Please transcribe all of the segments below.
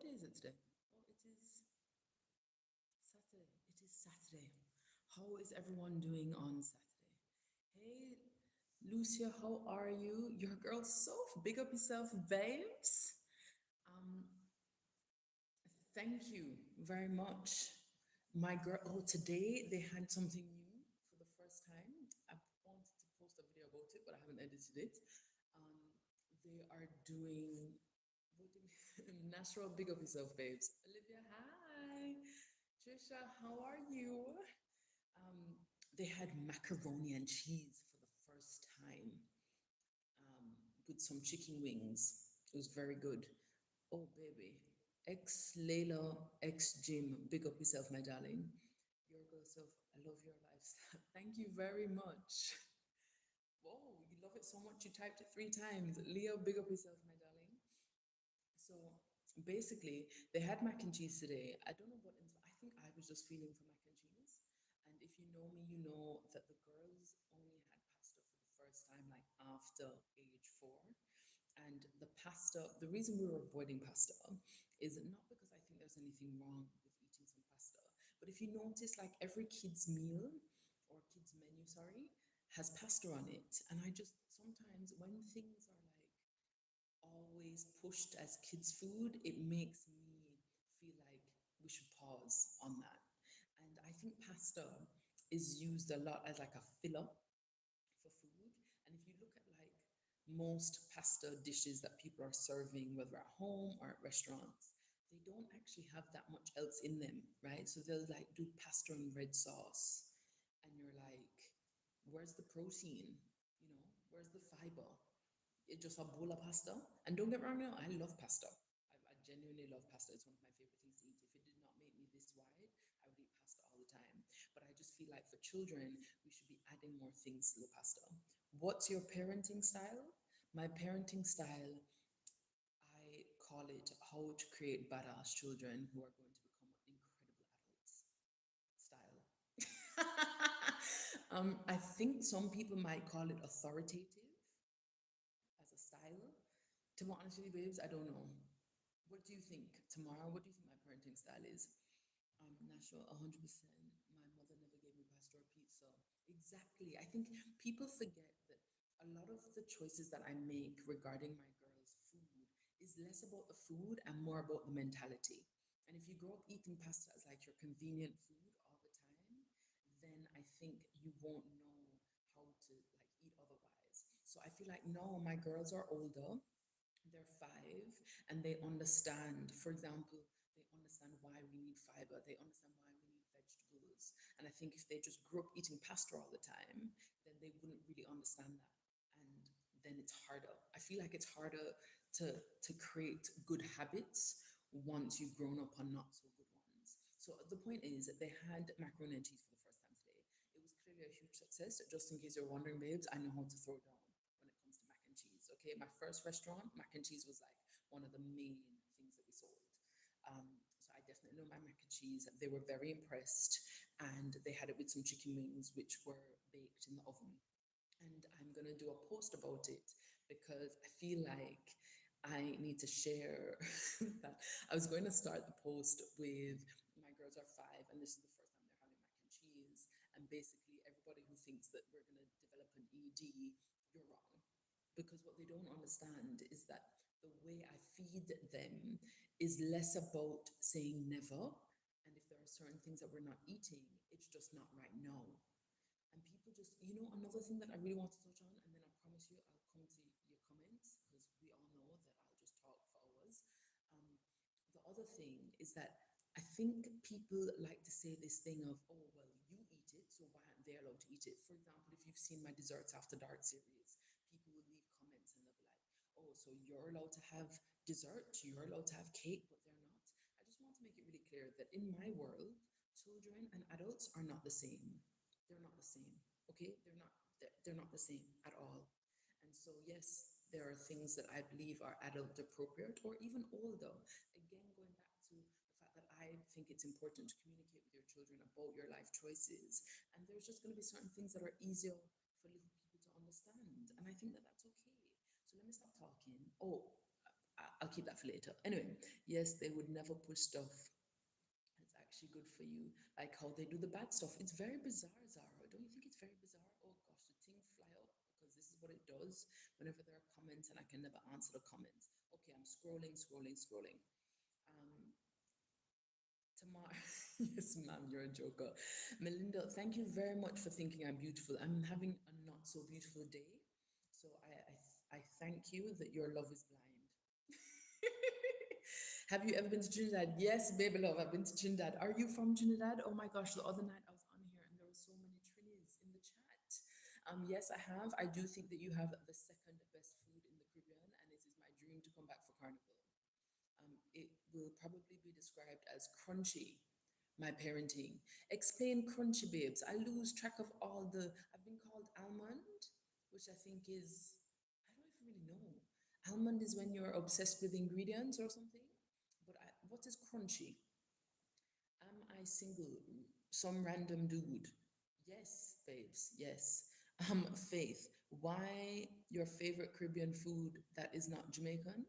What day is it today? Oh, it is Saturday. It is Saturday. How is everyone doing on Saturday? Hey, Lucia, how are you? Your girl Soph, big up yourself, babes. Um, Thank you very much. My girl, oh, today they had something new for the first time. I wanted to post a video about it, but I haven't edited it. Um, they are doing what do natural big up yourself, babes. Olivia, hi. Trisha, how are you? Um, they had macaroni and cheese for the first time um, with some chicken wings. It was very good. Oh, baby. Ex Layla, ex Jim, big up yourself, my darling. Your girl self, I love your lifestyle. Thank you very much. Whoa, you love it so much, you typed it 3 times. Leo, big up yourself, my darling. So basically, they had mac and cheese today. I don't know what, I think I was just feeling for mac and cheese. And if you know me, you know that the girls only had pasta for the first time, like after age 4. And the pasta, the reason we were avoiding pasta is not because I think there's anything wrong with eating some pasta, but if you notice, like every kid's meal or kid's menu, sorry, has pasta on it. And I just sometimes when things are like always pushed as kids' food, it makes me feel like we should pause on that. And I think pasta is used a lot as like a filler for food. And if you look at like most pasta dishes that people are serving, whether at home or at restaurants, they don't actually have that much else in them, right? So they'll like do pasta and red sauce, and you're like, where's the protein? You know, where's the fiber? It's just a bowl of pasta. And don't get me wrong, now, I love pasta. I genuinely love pasta. It's one of my favorite things to eat. If it did not make me this wide, I would eat pasta all the time. But I just feel like for children, we should be adding more things to the pasta. What's your parenting style? My parenting style, I call it how to create badass children who are going to become incredible adults style. I think some people might call it authoritative as a style. To be honest with you, babes, I don't know. What do you think, Tamara? What do you think my parenting style is? Natural, 100%. My mother never gave me pasta or pizza. Exactly. I think people forget that a lot of the choices that I make regarding my girls' food is less about the food and more about the mentality. And if you grow up eating pasta as like your convenient food all the time, then I think you won't know how to like eat otherwise. So I feel like no, my girls are older, they're 5, and they understand, for example, they understand why we need fiber, they understand why we need vegetables. And I think if they just grew up eating pasta all the time, then they wouldn't really understand that. And then it's harder. I feel like it's harder to create good habits once you've grown up on not so good ones. So the point is that they had macaroni and cheese for the first time today. It was clearly a huge success. Just in case you're wondering, babes, I know how to throw down when it comes to mac and cheese. Okay, my first restaurant, mac and cheese was like one of the main things that we sold. So I definitely know my mac and cheese. They were very impressed, and they had it with some chicken wings, which were baked in the oven. And I'm gonna do a post about it because I feel like I need to share that. I was going to start the post with my girls are 5, and this is the first time they're having mac and cheese. And basically, everybody who thinks that we're going to develop an ED, you're wrong. Because what they don't understand is that the way I feed them is less about saying never. And if there are certain things that we're not eating, it's just not right now. And people just, another thing that I really want to touch on, and then I promise you I'll come to your comments because we all know that I'll just talk for hours. Um, the other thing is that I think people like to say this thing of, oh, well, you eat it, so why aren't they allowed to eat it? For example, if you've seen my Desserts After Dark series, people will leave comments and they'll be like, oh, so you're allowed to have dessert, you're allowed to have cake, but they're not. I just want to make it really clear that in my world, children and adults are not the same. They're not the same. Okay, they're not the same at all. And so yes, there are things that I believe are adult appropriate or even older. Again, going back to the fact that I think it's important to communicate with your children about your life choices, and there's just going to be certain things that are easier for little people to understand, and I think that that's okay. So let me stop talking. Oh, I'll keep that for later. Anyway, yes, they would never push stuff that's actually good for you, like how they do the bad stuff. It's very bizarre, Zara. Don't you think it's very bizarre? Oh gosh, the thing fly up because this is what it does whenever there are comments and I can never answer the comments. Okay, I'm scrolling, scrolling, scrolling. Um, Tamar, yes, ma'am, you're a joker. Melinda, thank you very much for thinking I'm beautiful. I'm having a not so beautiful day. So I thank you that your love is blind. Have you ever been to Trinidad? Yes, baby love, I've been to Trinidad. Are you from Trinidad? Oh my gosh, the other night I was on here and there were so many Trinis in the chat. Yes, I have. I do think that you have the second best food in the Caribbean, and it is my dream to come back for Carnival. It will probably be described as crunchy, my parenting. Explain crunchy, babes. I lose track of all the. I've been called almond, which I think is. I don't even really know. Almond is when you're obsessed with ingredients or something. But what is crunchy? Am I single? Some random dude. Yes, babes. Yes. Faith. Why your favorite Caribbean food that is not Jamaican?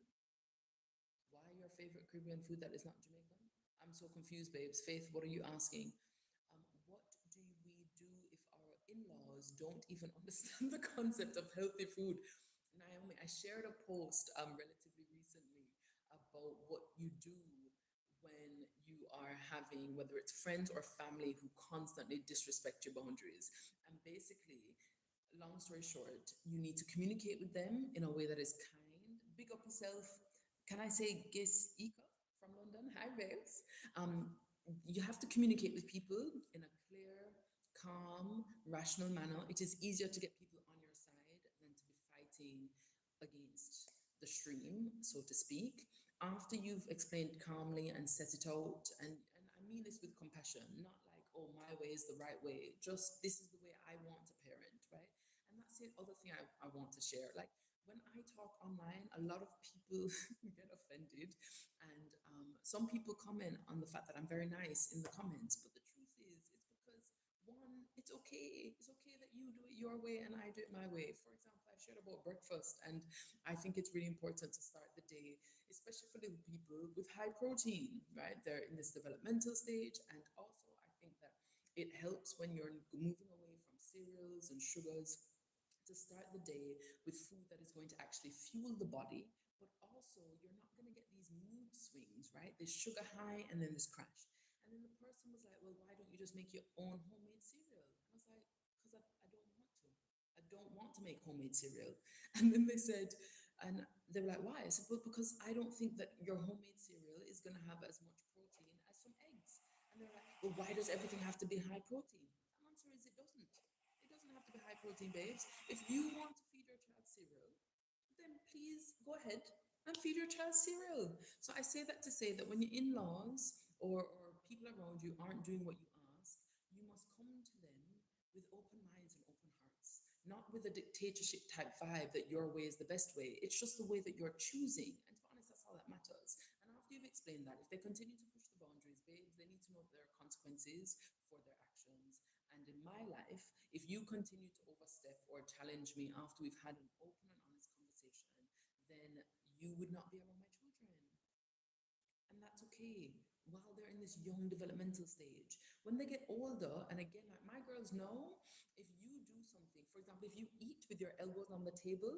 Why your favorite Caribbean food that is not Jamaican? I'm so confused, babes. Faith, what are you asking? What do we do if our in-laws don't even understand the concept of healthy food? Naomi, I shared a post relatively recently about what you do when you are having, whether it's friends or family who constantly disrespect your boundaries. And basically, long story short, you need to communicate with them in a way that is kind. Big up yourself. Can I say Gis Ika from London? Hi, babes. Um, you have to communicate with people in a clear, calm, rational manner. It is easier to get people on your side than to be fighting against the stream, so to speak. After you've explained calmly and set it out, and I mean this with compassion, not like, oh, my way is the right way, just this is the way I want to parent, right? And that's the other thing I want to share. Like when I talk online, a lot of people get offended, and some people comment on the fact that I'm very nice in the comments. But the truth is, it's because one, it's okay. It's okay that you do it your way and I do it my way. For example, I shared about breakfast, and I think it's really important to start the day, especially for little people, with high protein, right? They're in this developmental stage, and also I think that it helps when you're moving away from cereals and sugars to start the day with food that is going to actually fuel the body, but also you're not going to get these mood swings, right? This sugar high and then this crash. And then the person was like, well, why don't you just make your own homemade cereal? And I was like, because I don't want to. I don't want to make homemade cereal. And then they said, and they were like, why? I said, well, because I don't think that your homemade cereal is going to have as much protein as some eggs. And they're like, well, why does everything have to be high protein? The answer is it doesn't. It doesn't have to be high protein, babes. If you want to feed your child cereal, then please go ahead and feed your child cereal. So I say that to say that when your in-laws or people around you aren't doing what you ask, you must come to them with open minds and open hearts, not with a dictatorship type vibe that your way is the best way. It's just the way that you're choosing. And to be honest, that's all that matters. And after you've explained that, if they continue to push the boundaries, babes, they need to know that there are consequences for their actions. And in my life, if you continue to overstep or challenge me after we've had an open and honest conversation, then you would not be around my children. And that's okay while they're in this young developmental stage. When they get older, and again, like my girls know, if you do something, for example, if you eat with your elbows on the table,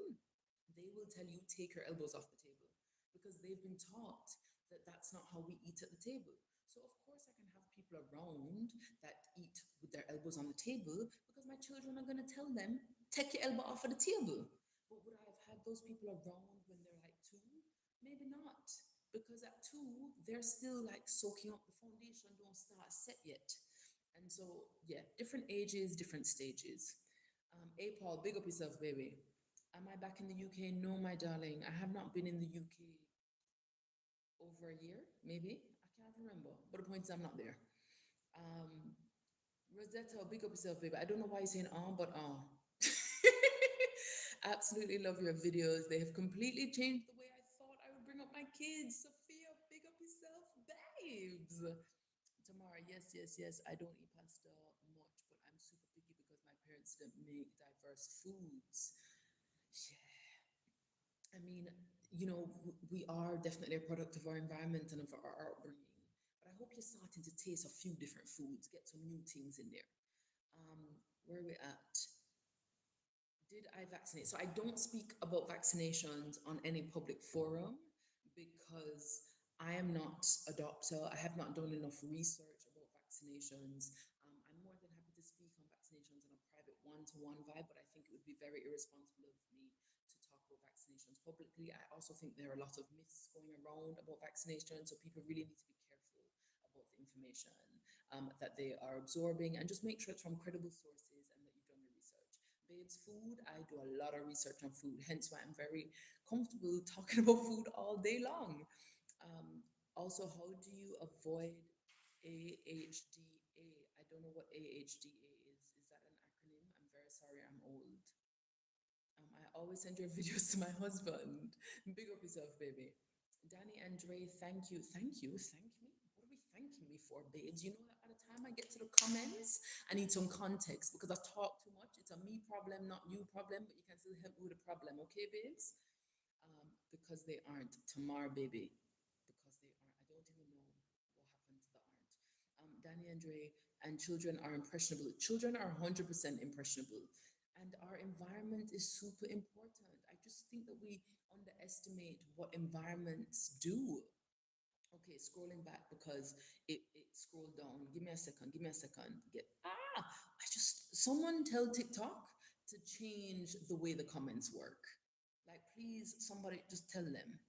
they will tell you take your elbows off the table because they've been taught that that's not how we eat at the table. So of course I can have people around that eat with their elbows on the table because my children are going to tell them take your elbow off of the table. But would I have had those people around when they're like two? Maybe not, because at two they're still like soaking up, the foundation don't start set yet. And so yeah, different ages, different stages. A Paul, big up yourself, baby. Am I back in the UK? No, my darling. I have not been in the UK over a year, maybe. I can't remember. But the point is, I'm not there. Um, Rosetta, big up yourself, baby. I don't know why you're saying but Absolutely love your videos. They have completely changed the way I thought I would bring up my kids. Sophia, big up yourself, babes. Tamara, yes, yes, yes. I don't eat pasta much, but I'm super picky because my parents didn't make diverse foods. Yeah. I mean, we are definitely a product of our environment and of our upbringing. But I hope you're starting to taste a few different foods, get some new things in there. Where are we at? Did I vaccinate? So I don't speak about vaccinations on any public forum because I am not a doctor. I have not done enough research about vaccinations. I'm more than happy to speak on vaccinations on a private one-to-one vibe, but I think it would be very irresponsible of me to talk about vaccinations publicly. I also think there are a lot of myths going around about vaccinations, so people really need to be careful about the information that they are absorbing and just make sure it's from credible sources and that you've done your research. Babes, food, I do a lot of research on food, hence why I'm very comfortable talking about food all day long. Also, how do you avoid AHDA? I don't know what AHDA is. Is that an acronym? I'm very sorry, I'm old. I always send your videos to my husband. Big up yourself, baby. Danny and Dre, thank you. Thank you. Thank me. What are we thanking me for, babes? You know that by the time I get to the comments, I need some context because I talk too much. It's a me problem, not you problem, but you can still help me with a problem, okay, babes? Because they aren't. Tamar, baby. Because they aren't. I don't even know what happened to the aren't. Danny and Dre, and children are impressionable. Children are 100% impressionable. And our environment is super important. I just think that we underestimate what environments do. Okay, scrolling back because it scrolled down. Give me a second. Give me a second. I just someone tell TikTok to change the way the comments work. Like, please, somebody just tell them.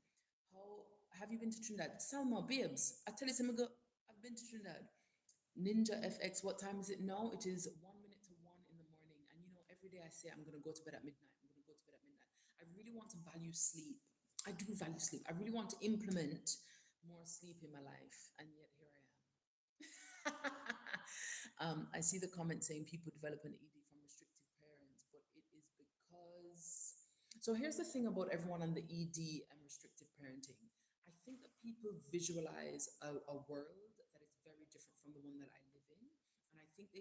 How have you been to Trinidad? Salma, babes. I tell you, some go. I've been to Trinidad. Ninja FX. What time is it now? It is 1 minute to 1 in the morning. And every day I say I'm gonna go to bed at midnight. I'm gonna go to bed at midnight. I really want to value sleep. I do value sleep. I really want to implement more sleep in my life, and yet here I am. I see the comment saying people develop an ED from restrictive parents, but it is because. So here's the thing about everyone on the ED and restrictive parenting. I think that people visualize a world that is very different from the one that I live in. And I think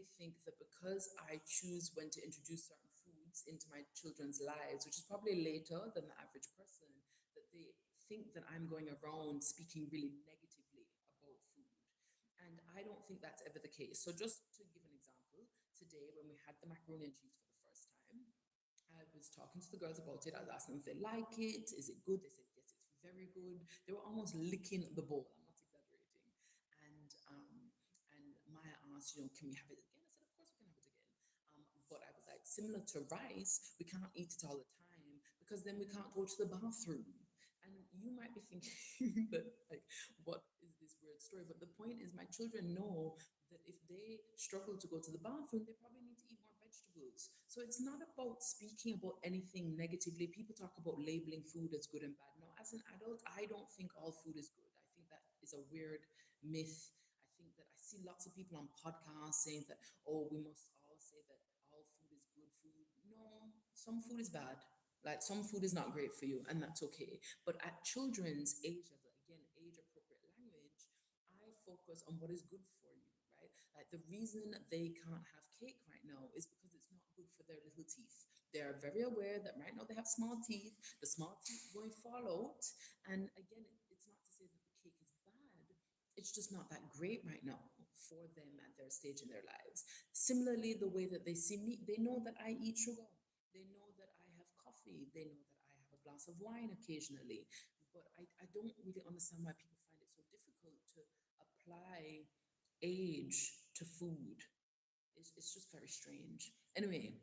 that because I choose when to introduce certain foods into my children's lives, which is probably later than the average person, that they think that I'm going around speaking really negatively about food. And I don't think that's ever the case. So, just to give an example, today when we had the macaroni and cheese for the first time, I was talking to the girls about it. I was asking them if they like it. Is it good? They said, yes, it's very good. They were almost licking the bowl. I'm not exaggerating. And Maya asked, can we have it again? I said, of course we can have it again. But I was like, similar to rice, we can't eat it all the time because then we can't go to the bathroom. And you might be thinking that, like, what is this weird story? But the point is, my children know that if they struggle to go to the bathroom, they probably need to eat more vegetables. So it's not about speaking about anything negatively. People talk about labeling food as good and bad. No, as an adult, I don't think all food is good. I think that is a weird myth. I think that I see lots of people on podcasts saying that, oh, we must all say that all food is good food. No, some food is bad. Like, some food is not great for you, and that's okay. But at children's age level, again, age appropriate language, I focus on what is good for you, right? Like, the reason they can't have cake right now is because it's not good for their little teeth. They are very aware that right now they have small teeth. The small teeth going to fall out. And again, it's not to say that the cake is bad. It's just not that great right now for them at their stage in their lives. Similarly, the way that they see me, they know that I eat sugar. They know that I have coffee. They know that I have a glass of wine occasionally. But I don't really understand why people find it so difficult to apply age to food. It's just very strange. Anyway,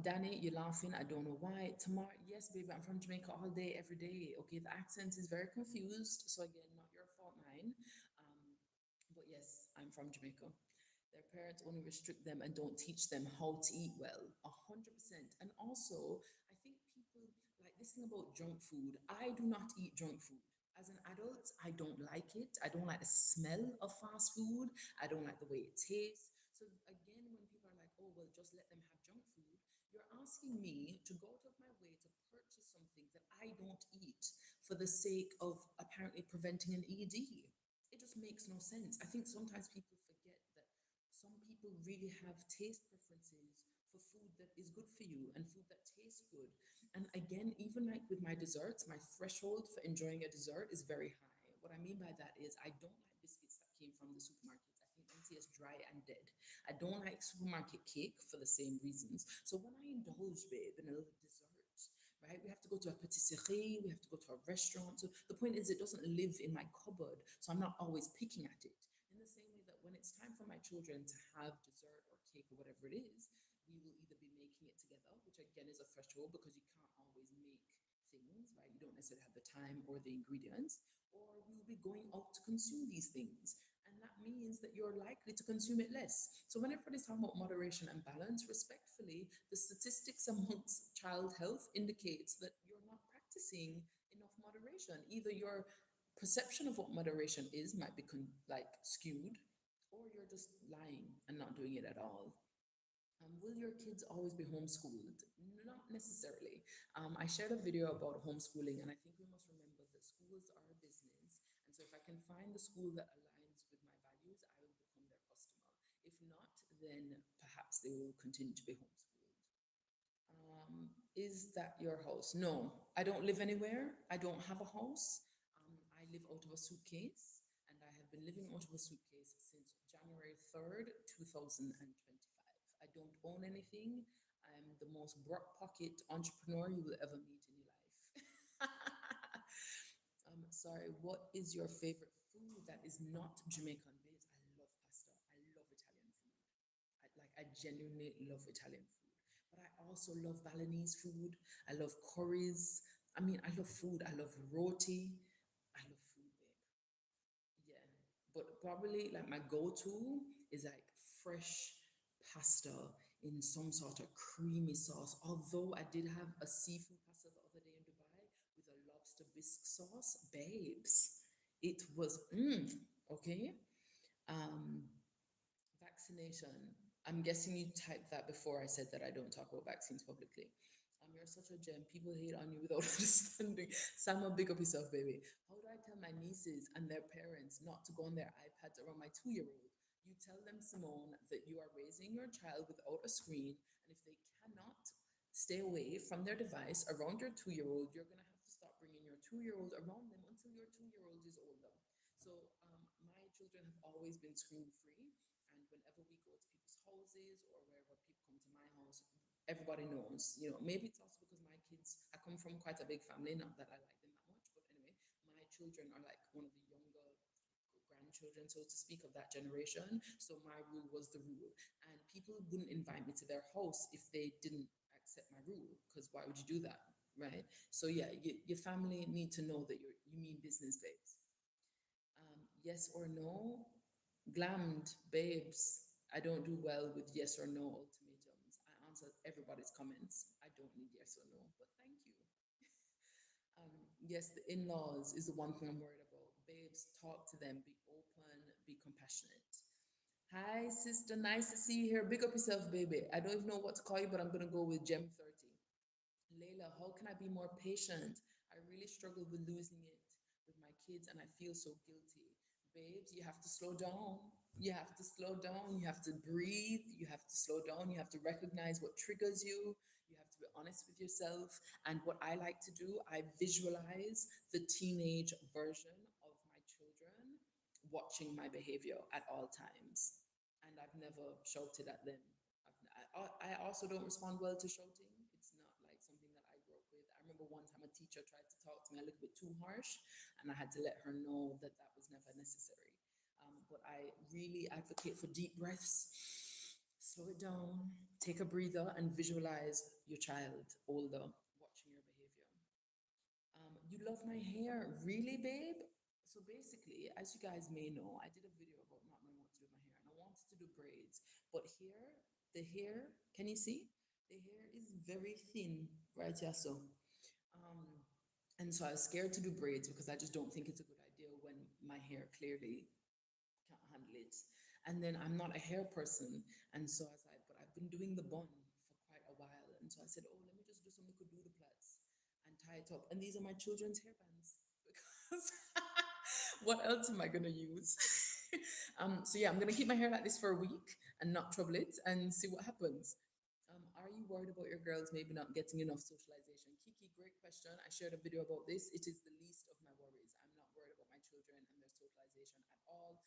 Danny, you're laughing. I don't know why. Tamar, yes, baby, I'm from Jamaica all day, every day. Okay, the accent is very confused. So again, not your fault, mine. But yes, I'm from Jamaica. Their parents only restrict them and don't teach them how to eat well. 100%. And also, I think people like this thing about junk food. I do not eat junk food. As an adult, I don't like it. I don't like the smell of fast food. I don't like the way it tastes. So again, when people are like, oh, well, just let them have junk food, you're asking me to go out of my way to purchase something that I don't eat for the sake of apparently preventing an ED. It just makes no sense. I think sometimes people forget that some people really have taste preferences for for food that is good for you and food that tastes good. And again, even like with my desserts, my threshold for enjoying a dessert is very high. What I mean by that is I don't like biscuits that came from the supermarkets. I think them taste dry and dead. I don't like supermarket cake for the same reasons. So when I indulge, babe, in a little dessert, right? We have to go to a patisserie, we have to go to a restaurant. So the point is, it doesn't live in my cupboard, so I'm not always picking at it. In the same way that when it's time for my children to have dessert or cake or whatever it is, we will either be making it together, which again is a threshold because you can't always make things, right? You don't necessarily have the time or the ingredients, or we will be going out to consume these things. And that means that you're likely to consume it less. So when everybody's talking about moderation and balance, respectfully, the statistics amongst child health indicates that you're not practicing enough moderation. Either your perception of what moderation is might be like skewed, or you're just lying and not doing it at all. Will your kids always be homeschooled? Not necessarily. I shared a video about homeschooling, and I think we must remember that schools are a business. And so, if I can find the school that aligns with my values, I will become their customer. If not, then perhaps they will continue to be homeschooled. Is that your house? No, I don't live anywhere. I don't have a house. I live out of a suitcase, and I have been living out of a suitcase since January 3rd, 2025. I don't own anything. I'm the most broke pocket entrepreneur you will ever meet in your life. Sorry, what is your favorite food that is not Jamaican? Babes, I love pasta. I love Italian food. I genuinely love Italian food. But I also love Balinese food. I love curries. I mean, I love food. I love roti. I love food, babe. Yeah. But probably like my go-to is like fresh pasta in some sort of creamy sauce. Although I did have a seafood pasta the other day in Dubai with a lobster bisque sauce, babes. It was okay. Um, Vaccination. I'm guessing you typed that before I said that I don't talk about vaccines publicly. You're such a gem. People hate on you without understanding. Sama, big up yourself, baby. How do I tell my nieces and their parents not to go on their iPads around my 2 year old? You tell them, Simone, that you are raising your child without a screen, and if they cannot stay away from their device around your 2 year old, you're going to have to stop bringing your 2 year old around them until your 2 year old is older. So, my children have always been screen free. And whenever we go to people's houses or wherever people come to my house, everybody knows. Maybe it's also because my kids, I come from quite a big family, not that I like them that much, but anyway, my children are like one of the younger grandchildren, so to speak, of that generation. So my rule was the rule. And people wouldn't invite me to their house if they didn't accept my rule, because why would you do that? Right? So yeah, your family need to know that you mean business, babes. Yes or no? Glammed, babes. I don't do well with yes or no ultimatums. I answer everybody's comments. I don't need yes or no, but thank you. Yes, the in laws is the one thing I'm worried about. Babes, talk to them, be open, be compassionate. Hi, sister. Nice to see you here. Big up yourself, baby. I don't even know what to call you, but I'm going to go with Gem30. Layla, how can I be more patient? I really struggle with losing it with my kids and I feel so guilty. Babes, you have to slow down. You have to slow down. You have to breathe. You have to slow down. You have to recognize what triggers you. You have to be honest with yourself. And what I like to do, I visualize the teenage version of my children watching my behavior at all times. And I've never shouted at them. I also don't respond well to shouting. It's not like something that I grew up with. I remember one time a teacher tried to talk to me a little bit too harsh, and I had to let her know that that was never necessary. But I really advocate for deep breaths. Slow it down, take a breather, and visualize your child older watching your behavior. You love my hair, really, babe? So basically, as you guys may know, I did a video about not knowing what to do with my hair, and I wanted to do braids. But here, the hair, can you see? The hair is very thin, right here, so. Um, and so I was scared to do braids because I just don't think it's a good idea when my hair clearly can't handle it. And then I'm not a hair person, and so I was like, but I've been doing the bun for quite a while, and so I said, oh, let me just do some little doodle plaits and tie it up. And these are my children's hairbands because what else am I gonna use? So yeah, I'm gonna keep my hair like this for a week and not trouble it and see what happens. Are you worried about your girls maybe not getting enough socialization? Kiki, great question. I shared a video about this. It is the least of my worries. I'm not worried about my children and their socialization at all.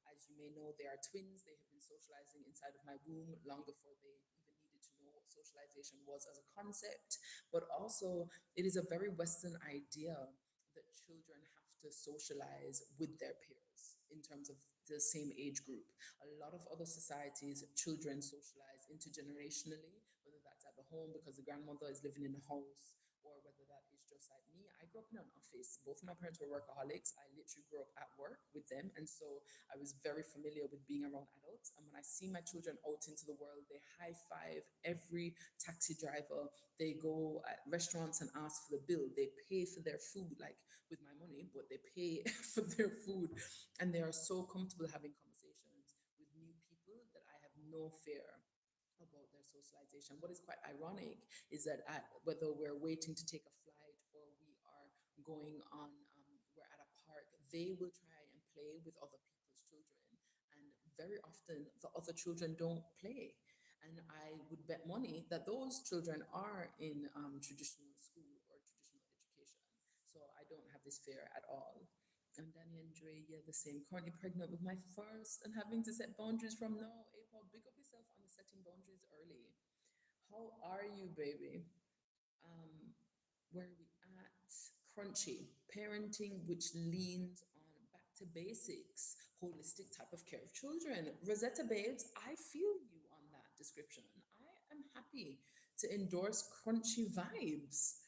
As you may know, they are twins. They have been socializing inside of my womb long before they even needed to know what socialization was as a concept. But also, it is a very Western idea that children have to socialize with their peers in terms of the same age group. A lot of other societies, children socialize intergenerationally, whether that's at the home because the grandmother is living in the house, or whether that is just like me. I grew up in an office. Both of my parents were workaholics. I literally grew up at work with them. And so I was very familiar with being around adults. And when I see my children out into the world, they high five every taxi driver. They go at restaurants and ask for the bill. They pay for their food, like with my money, but they pay for their food. And they are so comfortable having conversations with new people that I have no fear about their socialization. What is quite ironic is that whether we're waiting to take a flight or we are going on, we're at a park, they will try and play with other people's children. And very often, the other children don't play. And I would bet money that those children are in traditional school or traditional education. So I don't have this fear at all. And Danny and Dre, yeah, the same. Currently pregnant with my first and having to set boundaries from now. April, big up yourself on the setting boundaries early. How are you, baby? Um, where are we at? Crunchy. Parenting which leans on back to basics, holistic type of care of children. Rosetta babes, I feel you on that description. I am happy to endorse crunchy vibes.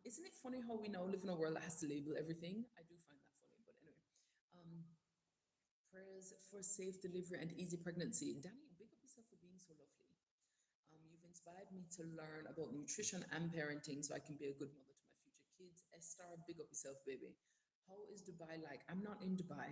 Isn't it funny how we now live in a world that has to label everything? I do find that funny, but anyway. Um, Prayers for safe delivery and easy pregnancy. Danny, big up yourself for being so lovely. You've inspired me to learn about nutrition and parenting so I can be a good mother to my future kids. Esther, big up yourself, baby. How is Dubai like? I'm not in Dubai.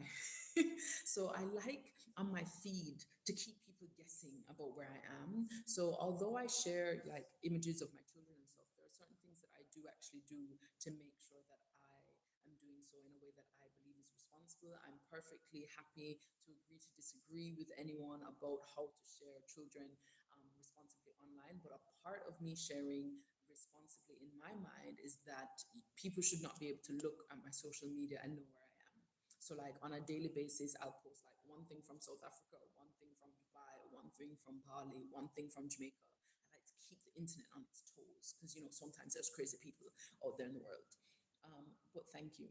So I like on my feed to keep people guessing about where I am. So although I share like images of my children and stuff, there are certain things that I do actually do to make sure that I am doing so in a way that I believe is responsible. I'm perfectly happy to agree to disagree with anyone about how to share children responsibly online. But a part of me sharing responsibly in my mind is that people should not be able to look at my social media and know where I am. So, like on a daily basis, I'll post like one thing from South Africa, one thing from Dubai, one thing from Bali, one thing from Jamaica. I like to keep the internet on its toes because sometimes there's crazy people out there in the world. But thank you.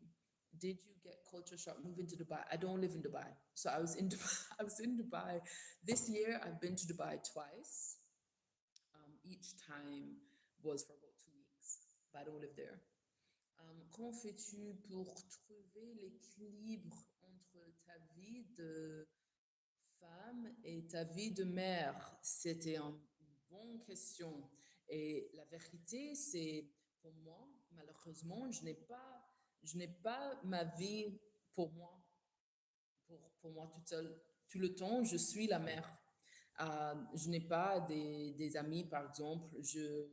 Did you get culture shock moving to Dubai? I don't live in Dubai, so I was in Dubai. I was in Dubai this year. I've been to Dubai twice. Each time was for about 2 weeks, but I don't live there. Comment fais-tu pour trouver l'équilibre entre ta vie de femme et ta vie de mère? C'était une bonne question. Et la vérité, c'est pour moi, malheureusement, je n'ai pas ma vie pour moi pour moi toute seule. Tout le temps, je suis la mère. Je n'ai pas des amis, par exemple. Je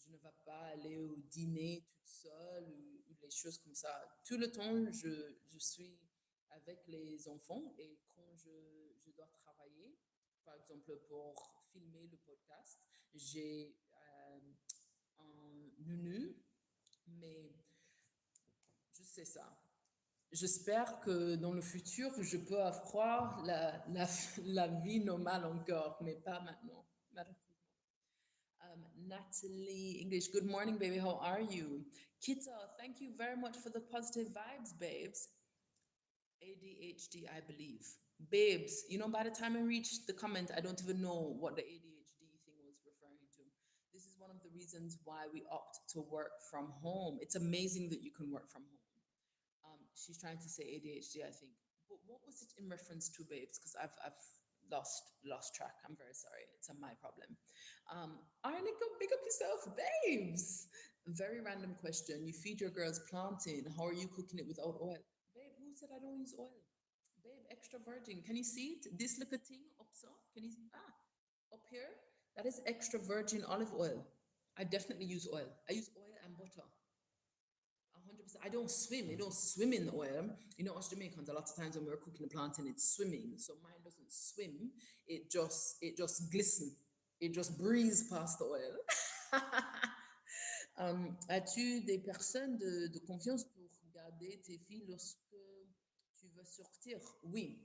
ne vais pas aller au dîner toute seule ou les choses comme ça. Tout le temps, je suis avec les enfants et quand je dois travailler, par exemple pour filmer le podcast, j'ai un nounou, mais je sais ça. J'espère que dans le futur, je peux avoir la vie normale encore, mais pas maintenant, malheureusement. Natalie English, good morning, baby. How are you? Kita, thank you very much for the positive vibes, babes. ADHD, I believe. Babes, by the time I reach the comment, I don't even know what the ADHD thing was referring to. This is one of the reasons why we opt to work from home. It's amazing that you can work from home. She's trying to say ADHD, I think. But what was it in reference to, babes? Because I've lost track. I'm very sorry. It's my problem. Arnica, big up yourself, babes. Very random question. You feed your girls plantain. How are you cooking it without oil? Babe, who said I don't use oil? Babe, extra virgin. Can you see it? This little thing up so? Can you up here? That is extra virgin olive oil. I definitely use oil. I use oil and butter. 100%. I don't swim. It don't swim in the oil. Us Jamaicans, a lot of times when we're cooking the plantain, it's swimming. So mine doesn't swim. It just glistens. It just breeze past the oil. As-tu des personnes de confiance pour garder tes filles lorsque tu veux sortir? Oui.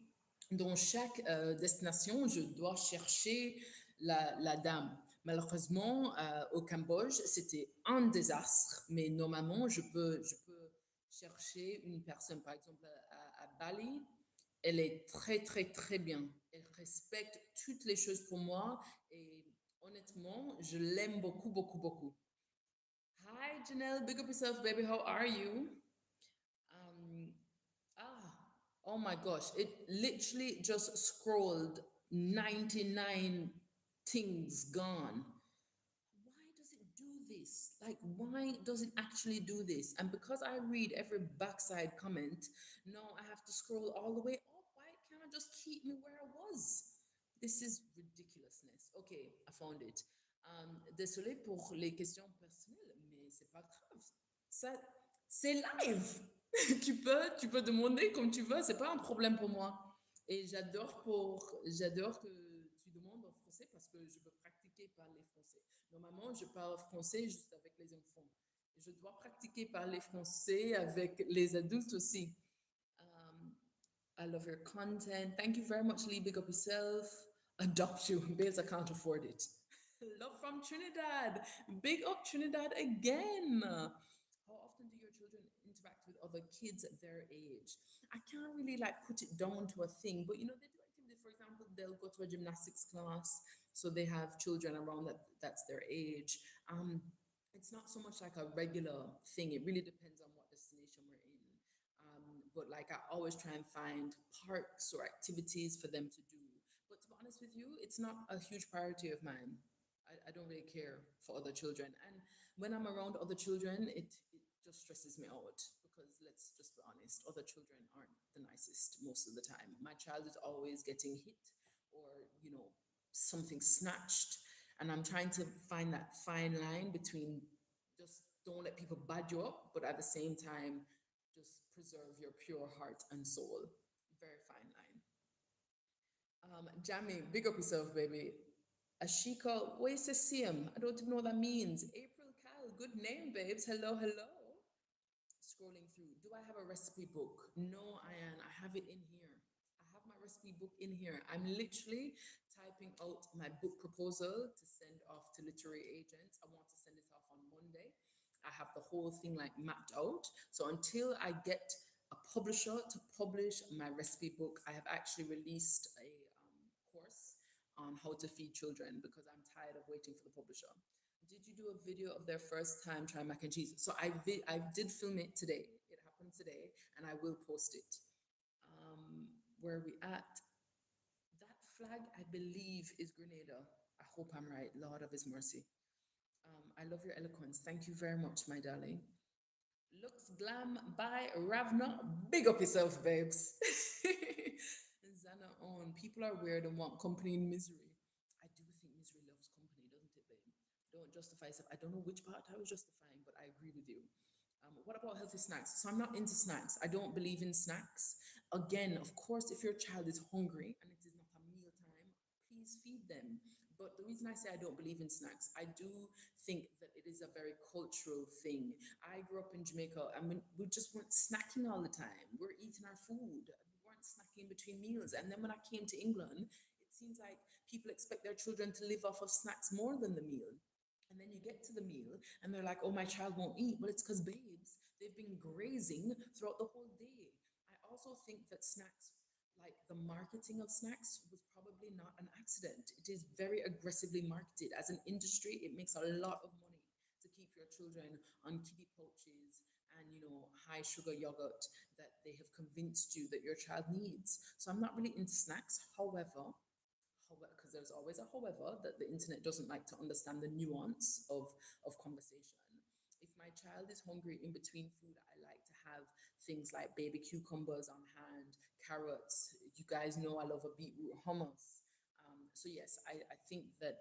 Dans chaque destination, je dois chercher la dame. Malheureusement, au Cambodge, c'était un désastre, mais normalement, je peux chercher une personne. Par exemple, à Bali, elle est très, très, très bien. Elle respecte toutes les choses pour moi et honnêtement, je l'aime beaucoup, beaucoup, beaucoup. Hi, Janelle. Big up yourself, baby. How are you? Um, ah, oh my gosh. It literally just scrolled 99 things gone. Why does it do this? Like, why does it actually do this? And because I read every backside comment, no, I have to scroll all the way up. Why can't I just keep me where I was? This is ridiculousness. Okay, I found it. Désolé pour les questions personnelles, mais c'est pas grave. Ça, c'est live. Tu peux demander comme tu veux, c'est pas un problème pour moi. Et j'adore que tu demandes en français parce que je veux pratiquer parler français. Normalement, je parle français juste avec les enfants. Je dois pratiquer parler français avec les adultes aussi. Um, I love your content. Thank you very much, Lee. Big up yourself. Adopt you. Bales, I can't afford it. Love from Trinidad. Big up Trinidad again. How often do your children interact with other kids their age? I can't really like put it down to a thing, but they do activities. For example, they'll go to a gymnastics class, so they have children around that's their age. It's not so much like a regular thing. It really depends on what destination we're in. But like I always try and find parks or activities for them to do. But to be honest with you, it's not a huge priority of mine. I don't really care for other children. And when I'm around other children, it just stresses me out because let's just be honest, other children aren't the nicest most of the time. My child is always getting hit or, something snatched. And I'm trying to find that fine line between just don't let people bad you up, but at the same time, just preserve your pure heart and soul. Very fine line. Jamie, big up yourself, baby. Ashika, what is a CM? I don't even know what that means. April Cal, good name, babes. Hello, hello. Scrolling through. Do I have a recipe book? No, I have it in here. I have my recipe book in here. I'm literally typing out my book proposal to send off to literary agents. I want to send it off on Monday. I have the whole thing like mapped out. So until I get a publisher to publish my recipe book, I have actually released a course on how to feed children because I'm tired of waiting for the publisher. Did you do a video of their first time trying mac and cheese? So I did film it today. It happened today, and I will post it. Where are we at? That flag, I believe, is Grenada. I hope I'm right. Lord of His mercy. I love your eloquence. Thank you very much, my darling. Looks Glam by Ravna. Big up yourself, babes. Zana on. People are weird and want company in misery. I do think misery loves company, doesn't it, babe? Don't justify yourself. I don't know which part I was justifying, but I agree with you. What about healthy snacks? So I'm not into snacks. I don't believe in snacks. Again, of course, if your child is hungry and it is not a meal time, please feed them. But the reason I say I don't believe in snacks, I do think that it is a very cultural thing. I grew up in Jamaica and we just weren't snacking all the time. We're eating our food. We weren't snacking between meals. And then when I came to England, it seems like people expect their children to live off of snacks more than the meal. And then you get to the meal and they're like, oh, my child won't eat. Well, it's because, babes, they've been grazing throughout the whole day. I also think that snacks, like the marketing of snacks, was probably not an accident. It is very aggressively marketed. As an industry, it makes a lot of money to keep your children on kiddie pouches and, high sugar yogurt that they have convinced you that your child needs. So I'm not really into snacks. Because there's always a however, that the internet doesn't like to understand the nuance of conversation. If my child is hungry in between food, I like to have things like baby cucumbers on hand, carrots. You guys know I love a beetroot hummus. So yes, I think that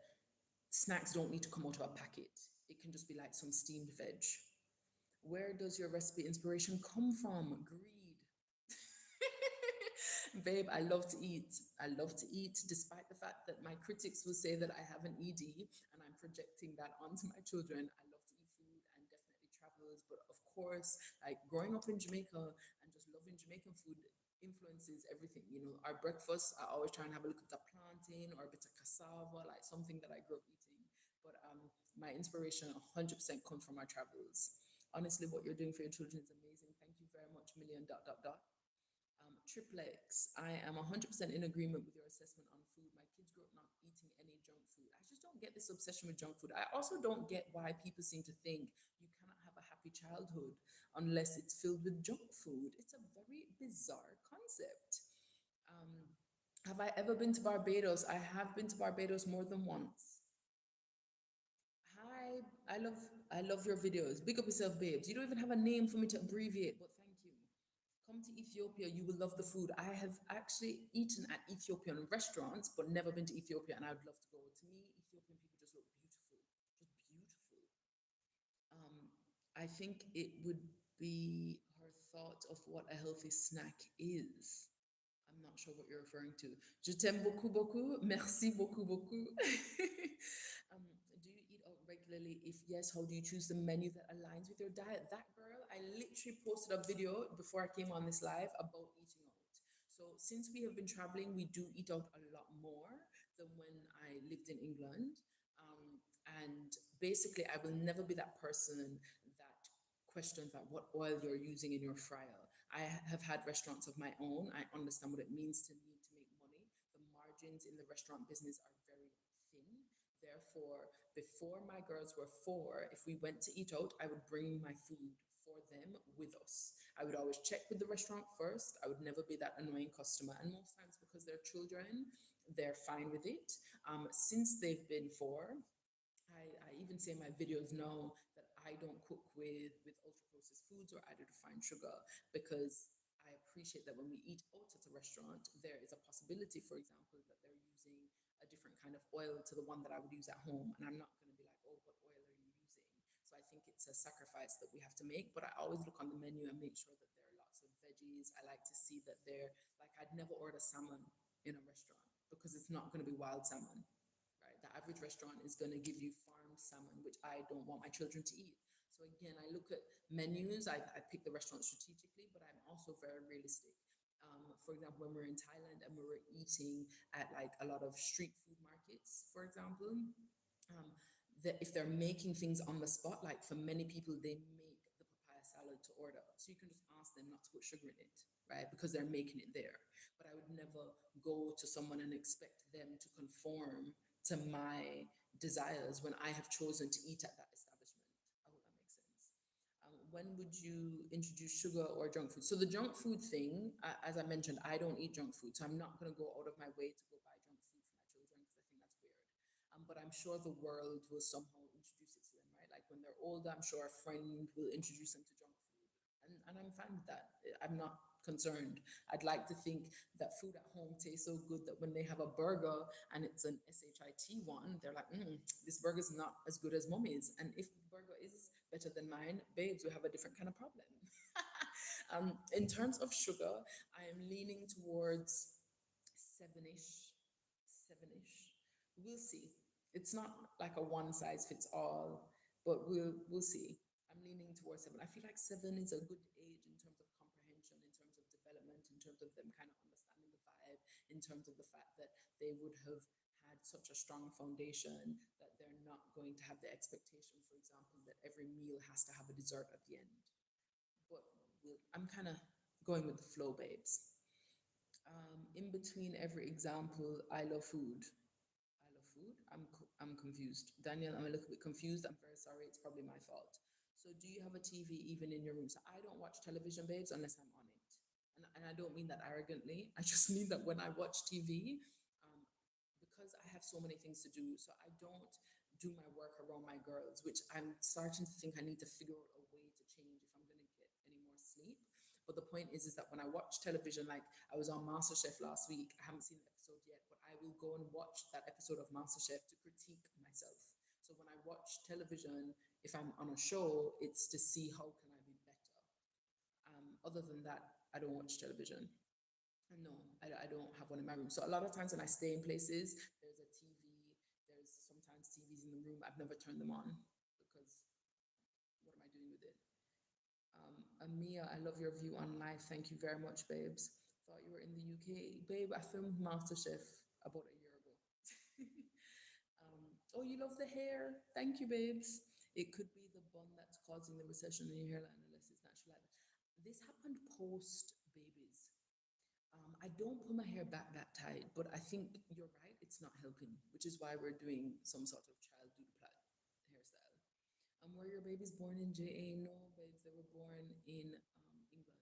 snacks don't need to come out of a packet. It can just be like some steamed veg. Where does your recipe inspiration come from? Greed. Babe, I love to eat. I love to eat, despite the fact that my critics will say that I have an ED and I'm projecting that onto my children. I love to eat food and definitely travels. But of course, like growing up in Jamaica and just loving Jamaican food influences everything. You know, our breakfast, I always try and have a look at the plantain or a bit of cassava, like something that I grew up eating. But my inspiration 100% comes from our travels. Honestly, what you're doing for your children is amazing. Thank you very much, million dot dot dot. Triplex, I am 100% in agreement with your assessment on food. My kids grew up not eating any junk food. I just don't get this obsession with junk food. I also don't get why people seem to think you cannot have a happy childhood unless it's filled with junk food. It's a very bizarre concept. Um, have I ever been to Barbados? I have been to Barbados more than once. Hi, I love your videos. Big up yourself, babes. You don't even have a name for me to abbreviate, but thank you. Come to Ethiopia, you will love the food. I have actually eaten at Ethiopian restaurants, but never been to Ethiopia, and I would love to go. To me, Ethiopian people just look beautiful, just beautiful. I think it would be her thought of what a healthy snack is. I'm not sure what you're referring to. Je t'aime beaucoup, beaucoup. Merci beaucoup, beaucoup. Do you eat out regularly? If yes, how do you choose the menu that aligns with your diet? That girl, I literally posted a video before I came on this live about eating out. So since we have been traveling, we do eat out a lot more than when I lived in England. And basically, I will never be that person that questions that what oil you're using in your fryer. I have had restaurants of my own. I understand what it means to need to make money. The margins in the restaurant business are very thin. Therefore, before my girls were four, if we went to eat out, I would bring my food for them with us. I would always check with the restaurant first. I would never be that annoying customer. And most times, because they're children, they're fine with it. Since they've been four, I even say in my videos now that I don't cook with ultra processed foods or added refined sugar because I appreciate that when we eat out at a restaurant, there is a possibility, for example, that they're using a different kind of oil to the one that I would use at home. And I'm not going to be like, oh, what oil are you using? So I think it's a sacrifice that we have to make. But I always look on the menu and make sure that there are lots of veggies. I like to see that they're like, I'd never order salmon in a restaurant because it's not going to be wild salmon, right? The average restaurant is going to give you farmed salmon, which I don't want my children to eat. So again, I look at menus, I pick the restaurant strategically, but I'm also very realistic. For example, when we're in Thailand and we were eating at like a lot of street food markets, for example, um, that if they're making things on the spot, like for many people, they make the papaya salad to order. So you can just ask them not to put sugar in it, right? Because they're making it there. But I would never go to someone and expect them to conform to my desires when I have chosen to eat at that establishment. I hope that makes sense. When would you introduce sugar or junk food? So the junk food thing, as I mentioned, I don't eat junk food, so I'm not going to go out of my way to go buy junk food for my children because I think that's weird. But I'm sure the world will somehow introduce it to them, right? Like when they're older, I'm sure a friend will introduce them to junk food, and I'm fine with that. I'm not concerned. I'd like to think that food at home tastes so good that when they have a burger and it's an SHIT one, they're like, this burger's not as good as mommy's. And if the burger is better than mine, babes, we have a different kind of problem. In terms of sugar, I am leaning towards seven-ish, seven-ish. We'll see. It's not like a one size fits all, but we'll see. I'm leaning towards seven. I feel like seven is a good age in terms of comprehension, in terms of development, in terms of them kind of understanding the vibe, in terms of the fact that they would have had such a strong foundation that they're not going to have the expectation, for example, that every meal has to have a dessert at the end. But I'm kind of going with the flow, babes. In between every example, I love food. I love food. I'm confused. Daniel, I'm a little bit confused. I'm very sorry. It's probably my fault. So, do you have a TV even in your room? So, I don't watch television, babes, unless I'm on it. And I don't mean that arrogantly. I just mean that when I watch TV, um, because I have so many things to do, so I don't do my work around my girls, which I'm starting to think I need to figure out a way to change if I'm going to get any more sleep. But the point is that when I watch television, like I was on MasterChef last week, I haven't seen the episode yet, but I will go and watch that episode of MasterChef to critique myself. So when I watch television, if I'm on a show, it's to see how can I be better. Other than that, I don't watch television. No, I don't have one in my room. So a lot of times when I stay in places, there's a TV, there's sometimes TVs in the room. I've never turned them on because what am I doing with it? Amia, I love your view on life. Thank you very much, babes. Thought you were in the UK. Babe, I filmed MasterChef about a year ago. Oh, you love the hair. Thank you, babes. It could be the bun that's causing the recession in your hairline unless it's natural. This happened post babies. I don't pull my hair back that tight, but I think you're right, it's not helping, which is why we're doing some sort of child do the plait hairstyle. Were your babies born in JA? No, babes, they were born in England.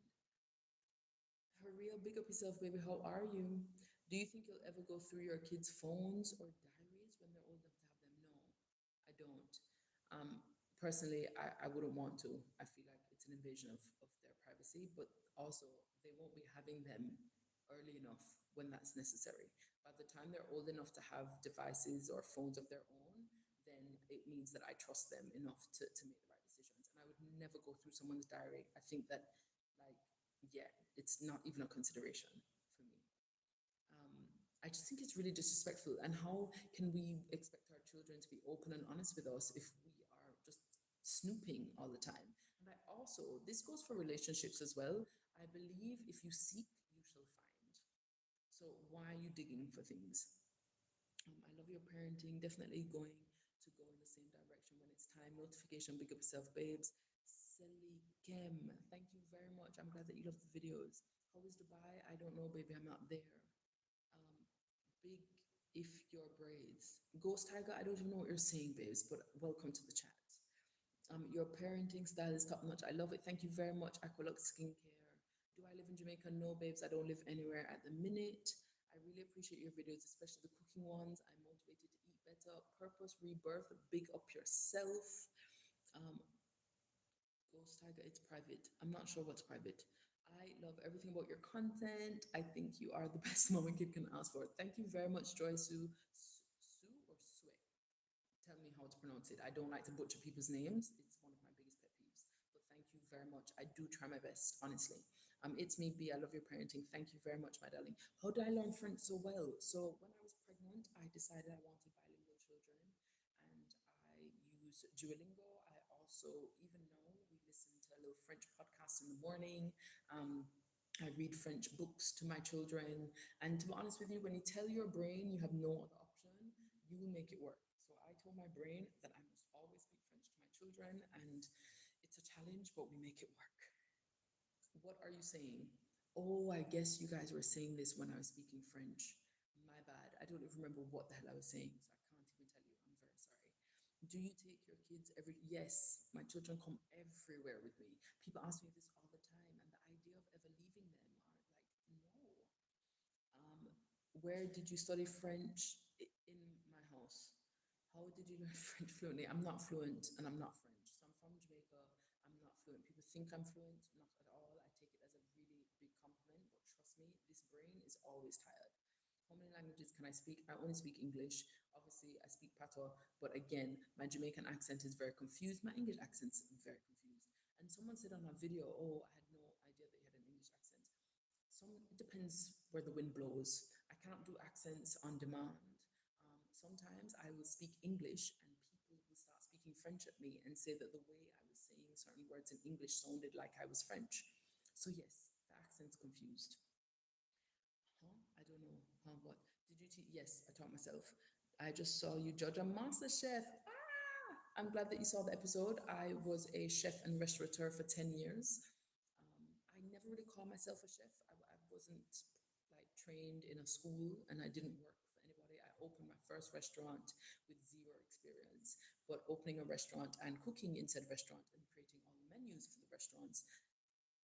For real, big up yourself, baby. How are you? Do you think you'll ever go through your kids' phones or diaries when they're old enough to have them? No, I don't. Um, Personally, I wouldn't want to. I feel like it's an invasion of their privacy, but also they won't be having them early enough when that's necessary. By the time they're old enough to have devices or phones of their own, then it means that I trust them enough to make the right decisions. And I would never go through someone's diary. I think that, like, yeah, it's not even a consideration for me. I just think it's really disrespectful. And how can we expect our children to be open and honest with us if we are just snooping all the time? And I also, this goes for relationships as well. I believe if you seek, you shall find. So why are you digging for things? I love your parenting. Definitely going to go in the same direction when it's time. Notification, big up yourself, babes. Selikem, thank you very much. I'm glad that you love the videos. How is Dubai? I don't know, baby. I'm not there. Um, Big if your braids. Ghost Tiger, I don't even know what you're saying, babes, but welcome to the chat. Your parenting style is top notch. I love it. Thank you very much. Aqualux Skincare. Do I live in Jamaica? No, babes. I don't live anywhere at the minute. I really appreciate your videos, especially the cooking ones. I'm motivated to eat better. Purpose Rebirth. Big up yourself. Um, Ghost Tiger, it's private. I'm not sure what's private. I love everything about your content. I think you are the best mom a kid can ask for. Thank you very much, Joy Sue. Sue or Sue? Tell me how to pronounce it. I don't like to butcher people's names. It's one of my biggest pet peeves. But thank you very much. I do try my best, honestly. It's me, B. I love your parenting. Thank you very much, my darling. How did I learn French so well? So when I was pregnant, I decided I wanted bilingual children, and I use Duolingo. I also, even now, we listen to a little French podcast in the morning. Um, I read French books to my children. And to be honest with you, when you tell your brain you have no other option, you will make it work. So I told my brain that I must always speak French to my children, and it's a challenge, but we make it work. What are you saying? Oh, I guess you guys were saying this when I was speaking French. My bad. I don't even remember what the hell I was saying, so I can't even tell you. I'm very sorry. Do you take your kids every? Yes, my children come everywhere with me. People ask me this all the time, and the idea of ever leaving them are like, no. Um, where did you study French? In my house. How did you learn French fluently? I'm not fluent and I'm not French. So I'm from Jamaica. I'm not fluent. People think I'm fluent, not at all. I take it as a really big compliment, but trust me, this brain is always tired. How many languages can I speak? I only speak English. Obviously, I speak Patois, but again, my Jamaican accent is very confused. My English accent's very confused. And someone said on a video, oh, I had no idea that you had an English accent. It depends where the wind blows. I cannot do accents on demand. Sometimes I will speak English and people will start speaking French at me and say that the way I was saying certain words in English sounded like I was French. So yes, the accent's confused. Huh? I don't know. Huh? What? Did you teach? Yes, I taught myself. I just saw you judge a master chef. Ah! I'm glad that you saw the episode. I was a chef and restaurateur for 10 years. I never really call myself a chef. I wasn't like trained in a school and I didn't work for anybody. I opened my first restaurant with zero experience. But opening a restaurant and cooking in said restaurant and creating all the menus for the restaurants,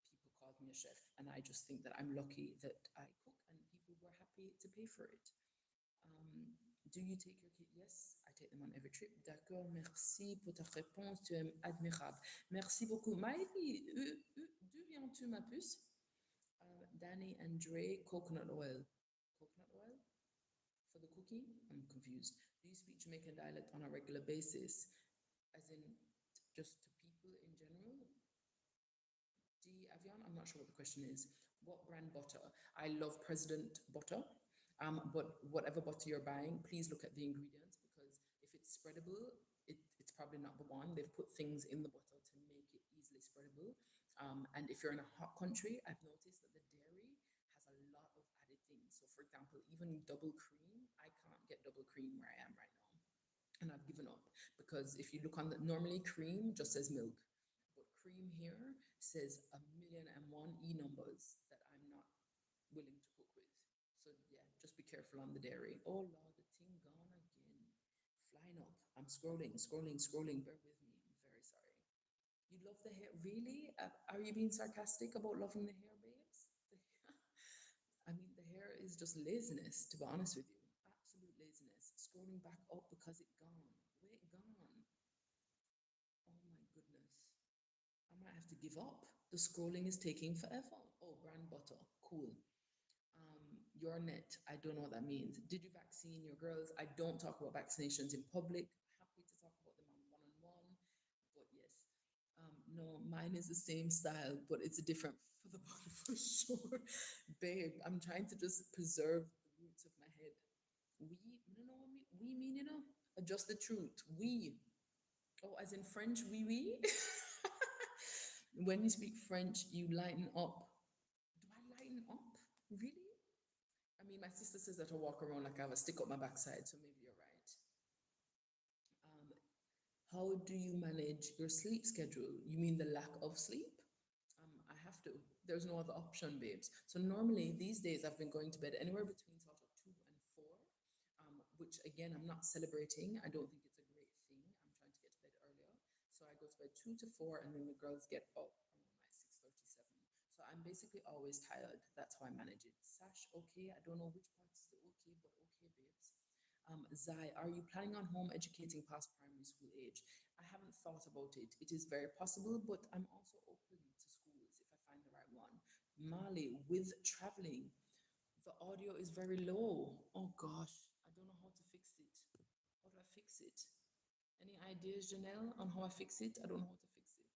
people called me a chef. And I just think that I'm lucky that I cook and people were happy to pay for it. Um, do you take your kids? Yes, I take them on every trip. D'accord, merci pour ta réponse, tu es admirable. Merci beaucoup. Maïli, d'où viens-tu, ma puce? Danny and Dre, coconut oil. Coconut oil for the cooking? I'm confused. Do you speak Jamaican dialect on a regular basis? As in just to people in general? D. Avion? I'm not sure what the question is. What brand butter? I love President butter. But whatever butter you're buying, please look at the ingredients because if it's spreadable, it's probably not the one. They've put things in the butter to make it easily spreadable. And if you're in a hot country, I've noticed that the dairy has a lot of added things. So, for example, even double cream, I can't get double cream where I am right now. And I've given up because if you look on the normally cream just says milk, but cream here says a million and one numbers that I'm not willing to cook with. So yeah, just be careful on the dairy. Oh Lord, the thing gone again. Flying up. I'm scrolling. Bear with me. I'm very sorry. You love the hair? Really? Are you being sarcastic about loving the hair, babes? I mean, the hair is just laziness, to be honest with you. Absolute laziness. Scrolling back up because it gone. Where it gone? Oh my goodness. I might have to give up. The scrolling is taking forever. Oh, brand butter. Cool. Your net. I don't know what that means. Did you vaccine your girls? I don't talk about vaccinations in public. Happy to talk about them on one on one. But yes, no, mine is the same style, but it's a different for the body for sure. Babe, I'm trying to just preserve the roots of my head. We, you know what we mean, you know? Adjust the truth. We. Oh, as in French, oui. When you speak French, you lighten up. Do I lighten up? Really? I mean, my sister says that I walk around like I have a stick up my backside, so maybe you're right. Um, how do you manage your sleep schedule? You mean the lack of sleep? I have to. There's no other option, babes. So normally these days I've been going to bed anywhere between sort of 2 and 4, which again I'm not celebrating. I don't think it's a great thing. I'm trying to get to bed earlier, so I go to bed 2 to 4, and then the girls get up around like 6:37. So I'm basically always tired. That's how I manage it. Sash, okay. I don't know which part is the okay, but okay, babes. Zai, are you planning on home educating past primary school age? I haven't thought about it. It is very possible, but I'm also open to schools if I find the right one. Mali, with traveling, the audio is very low. Oh gosh, I don't know how to fix it. How do I fix it? Any ideas, Janelle, on how I fix it? I don't know how to fix it.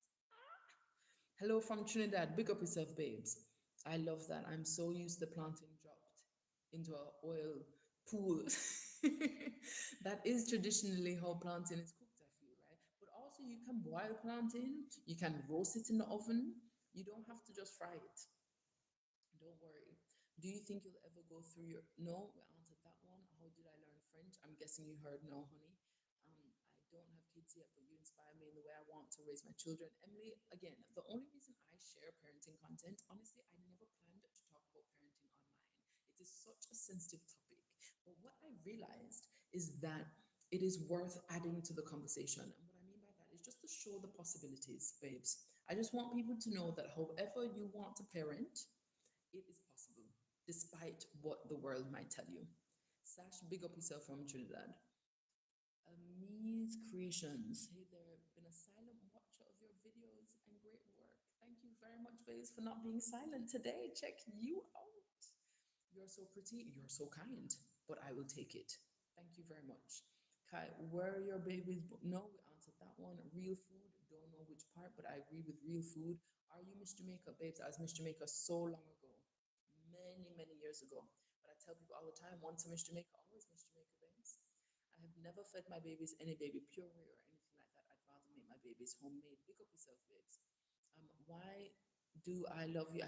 Hello from Trinidad. Big up yourself, babes. I love that. I'm so used to planting dropped into an oil pool. That is traditionally how plantain is cooked, I feel, right? But also, you can boil plantain, you can roast it in the oven. You don't have to just fry it. Don't worry. Do you think you'll ever go through your? No, we answered that one. How did I learn French? I'm guessing you heard no, honey. I don't have kids yet, but you inspire me in the way I want to raise my children. Emily, again, the only reason I share parenting content, honestly, I never planned to talk about parenting online. It is such a sensitive topic. But what I realized is that it is worth adding to the conversation. And what I mean by that is just to show the possibilities, babes. I just want people to know that however you want to parent, it is possible, despite what the world might tell you. Sash, big up yourself from Trinidad. Amise Creations. Hey there, been a silent watcher of your videos and great work. Thank you very much, babes, for not being silent today. Check you out. You're so pretty, you're so kind, but I will take it. Thank you very much. Kai, where are your babies? No, we answered that one. Real food, don't know which part, but I agree with real food. Are you Miss Jamaica, babes? I was Miss Jamaica so long ago, many years ago. But I tell people all the time, once I Miss Jamaica, always Miss Jamaica, babes. I have never fed my babies any baby puree or anything like that. I'd rather make my babies homemade. Pick up yourself, babes. Why do I love you?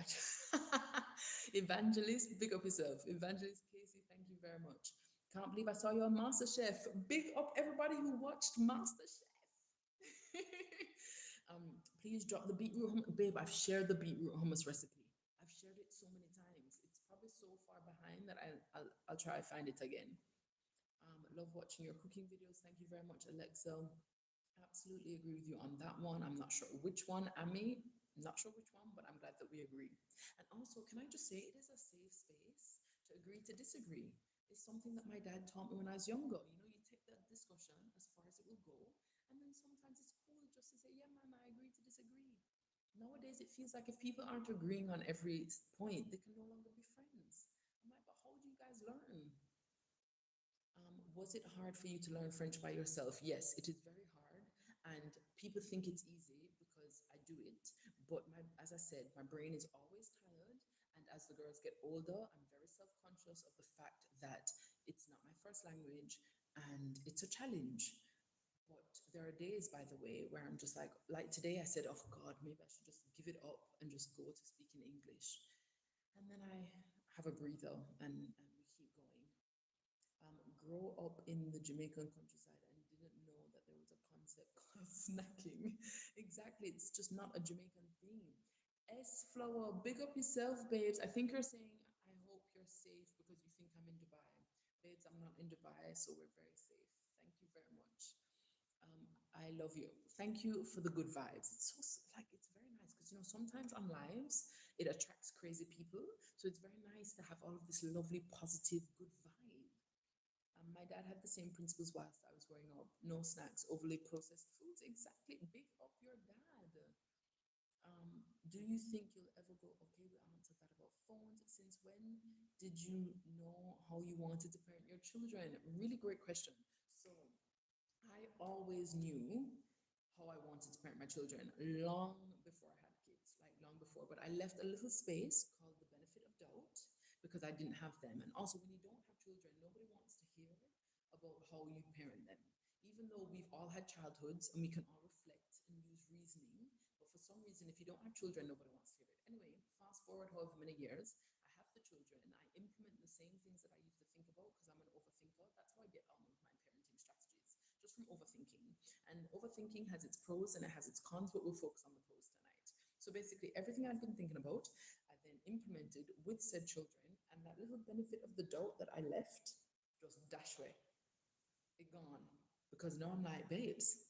Evangelist, big up yourself. Evangelist Casey, thank you very much. Can't believe I saw you on MasterChef. Big up everybody who watched MasterChef. Please drop the beetroot hummus. Babe, I've shared the beetroot hummus recipe. I've shared it so many times. It's probably so far behind that I'll try to find it again. Love watching your cooking videos. Thank you very much, Alexa. Absolutely agree with you on that one. I'm not sure which one, Amy. I'm not sure which one, but I'm glad that we agree. And also, can I just say it is a safe space to agree to disagree. It's something that my dad taught me when I was younger. You know, you take that discussion as far as it will go, and then sometimes it's cool just to say, yeah, man, I agree to disagree. Nowadays, it feels like if people aren't agreeing on every point, they can no longer be friends. I'm like, but how do you guys learn? Was it hard for you to learn French by yourself? Yes, it is very hard. And people think it's easy because I do it. But as I said, my brain is always tired. And as the girls get older, I'm very self-conscious of the fact that it's not my first language and it's a challenge. But there are days, by the way, where I'm just like today I said, oh God, maybe I should just give it up and just go to speaking English. And then I have a breather and we keep going. Grow up in the Jamaican countryside and didn't know that there was a concept called snacking. Exactly, it's just not a Jamaican thing. S Flower, big up yourself, babes. I think you're saying, I hope you're safe because you think I'm in Dubai. Babes, I'm not in Dubai, so we're very safe. Thank you very much. I love you. Thank you for the good vibes. It's so like it's very nice because sometimes on lives it attracts crazy people. So it's very nice to have all of this lovely, positive, good vibe. My dad had the same principles whilst I was growing up. No snacks, overly processed foods. Exactly. Big up your dad. Do you think you'll ever go? Okay, we answered that about phones. Since when did you know how you wanted to parent your children? Really great question. So I always knew how I wanted to parent my children long before I had kids, like long before. But I left a little space called the benefit of doubt because I didn't have them. And also, when you don't have children, nobody wants to hear about how you parent them. Even though we've all had childhoods and we can all reflect and use reasoning, but for some reason, if you don't have children, nobody wants to hear it. Anyway, fast forward however many years, I have the children. I implement the same things that I used to think about because I'm an overthinker. That's how I get on with my parenting strategies, just from overthinking. And overthinking has its pros and it has its cons, but we'll focus on the pros tonight. So basically, everything I've been thinking about, I then implemented with said children, and that little benefit of the doubt that I left just dash away. It gone. Because now I'm like, babes,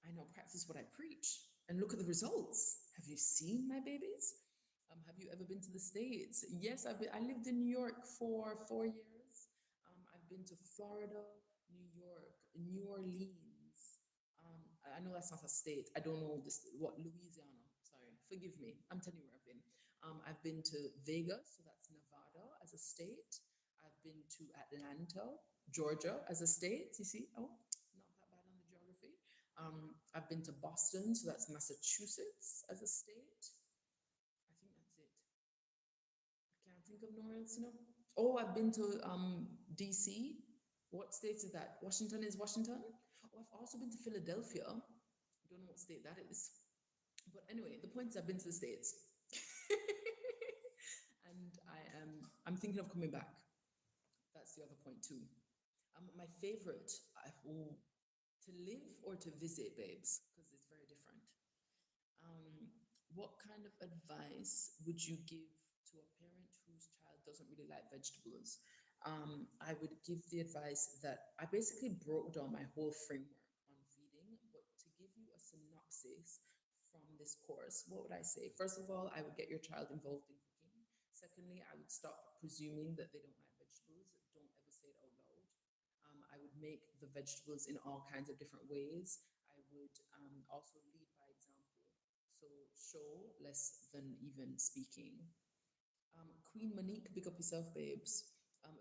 I now practice what I preach. And look at the results. Have you seen my babies? Have you ever been to the States? Yes, I lived in New York for 4 years. I've been to Florida, New York, New Orleans. I know that's not a state. I don't know this. What Louisiana? Sorry, forgive me. I'm telling you where I've been. I've been to Vegas, so that's Nevada as a state. I've been to Atlanta, Georgia as a state. You see, oh, not that bad on the geography. I've been to Boston, so that's Massachusetts as a state. I think that's it. I can't think of nowhere else, Oh, I've been to DC. What state is that? Washington is Washington. Oh, I've also been to Philadelphia. I don't know what state that is. But anyway, the point is I've been to the States. And I'm thinking of coming back. That's the other point too. My favorite, to live or to visit, babes, because it's very different. What kind of advice would you give to a parent whose child doesn't really like vegetables? I would give the advice that I basically broke down my whole framework on feeding, but to give you a synopsis from this course, what would I say? First of all, I would get your child involved in cooking. Secondly, I would stop presuming that they don't like vegetables. Don't ever say it out loud. I would make the vegetables in all kinds of different ways. I would also lead by example. So show less than even speaking. Queen Monique, big up yourself, babes.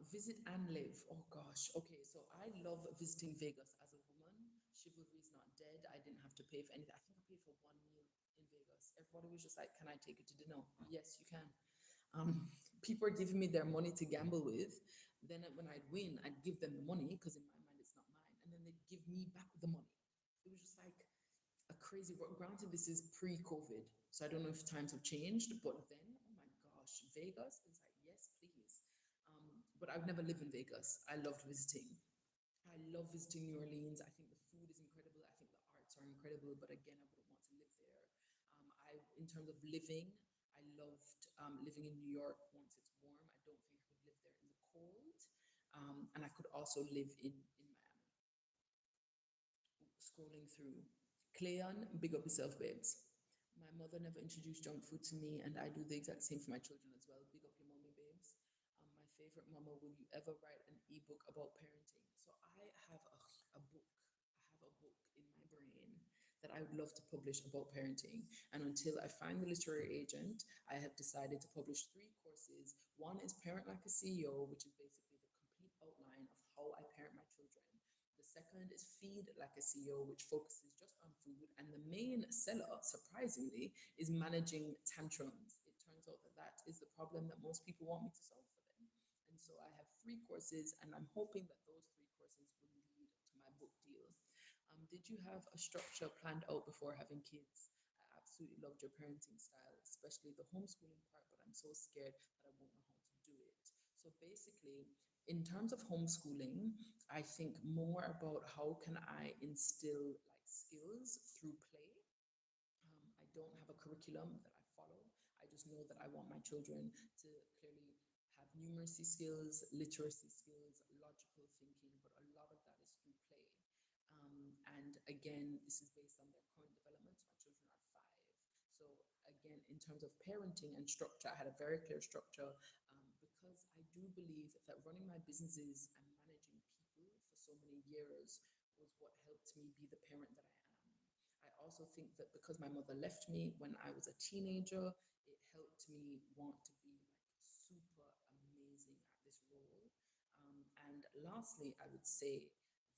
Visit and live. Oh gosh. Okay, so I love visiting Vegas as a woman. Chivalry is not dead. I didn't have to pay for anything. I think I paid for one meal in Vegas. Everybody was just like, "Can I take it to dinner?" Yes, you can. People are giving me their money to gamble with. Then when I'd win, I'd give them the money because in my mind it's not mine, and then they'd give me back the money. It was just like a crazy world. Granted, this is pre-COVID, so I don't know if times have changed, but then, oh my gosh, Vegas, it's like, yes, please. But I've never lived in Vegas. I loved visiting. I love visiting New Orleans. I think the food is incredible. I think the arts are incredible, but again, I wouldn't want to live there. In terms of living, I loved living in New York once it's warm. I don't think I could live there in the cold. And I could also live in Miami. Scrolling through. Cleon, big up yourself, babes. My mother never introduced junk food to me, and I do the exact same for my children as well. Big up your mommy, babes. My favorite mama, will you ever write an ebook about parenting? So I have a book. I have a book in my brain that I would love to publish about parenting. And until I find the literary agent, I have decided to publish 3 courses. One is Parent Like a CEO, which is basically the complete outline of how I parent my children. The second is Feed Like a CEO, which focuses just on food. And the main seller, surprisingly, is managing tantrums. It turns thought that that is the problem that most people want me to solve for them. And so I have three courses, and I'm hoping that those three courses will lead to my book deal. Did you have a structure planned out before having kids? I absolutely loved your parenting style, especially the homeschooling part, but I'm so scared that I won't know how to do it. So basically, in terms of homeschooling, I think more about how can I instill like skills through play. I don't have a curriculum that I follow. I just know that I want my children to clearly have numeracy skills, literacy skills, logical thinking, but a lot of that is through play. And again, this is based on their current development. So my children are 5. So again, in terms of parenting and structure, I had a very clear structure because I do believe that running my businesses and managing people for so many years was what helped me be the parent that I am. I also think that because my mother left me when I was a teenager, it helped me want to be like super amazing at this role. And lastly, I would say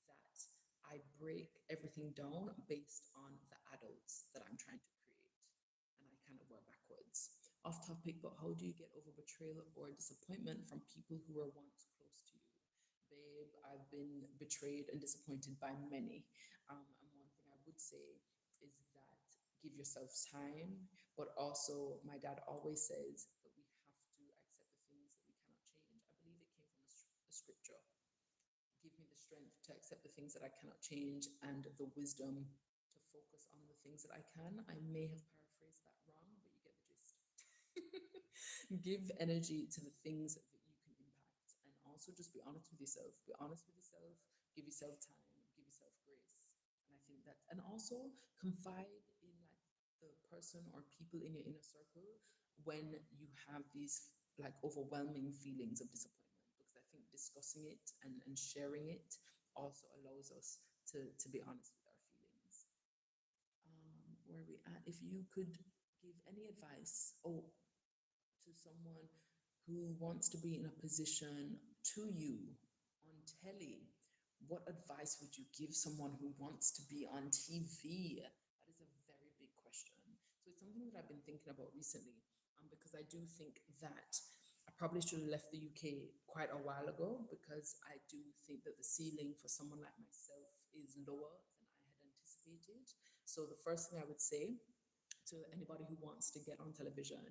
that I break everything down based on the adults that I'm trying to create, and I kind of work backwards. Off topic, but how do you get over betrayal or disappointment from people who were once close to you? Babe, I've been betrayed and disappointed by many. And one thing I would say is that give yourself time, but also my dad always says that we have to accept the things that we cannot change. I believe it came from a scripture. Give me the strength to accept the things that I cannot change and the wisdom to focus on the things that I can. I may have paraphrased that wrong, but you get the gist. Give energy to the things that you can impact, and also just be honest with yourself. Be honest with yourself, give yourself time, give yourself grace. And I think that, and also confide in like the person or people in your inner circle when you have these like overwhelming feelings of disappointment, because I think discussing it and sharing it also allows us to be honest with our feelings. Where are we at? If you could give any advice, to someone who wants to be in a position to you on telly, what advice would you give someone who wants to be on TV? That is a very big question. So it's something that I've been thinking about recently, because I do think that I probably should have left the UK quite a while ago, because I do think that the ceiling for someone like myself is lower than I had anticipated. So the first thing I would say to anybody who wants to get on television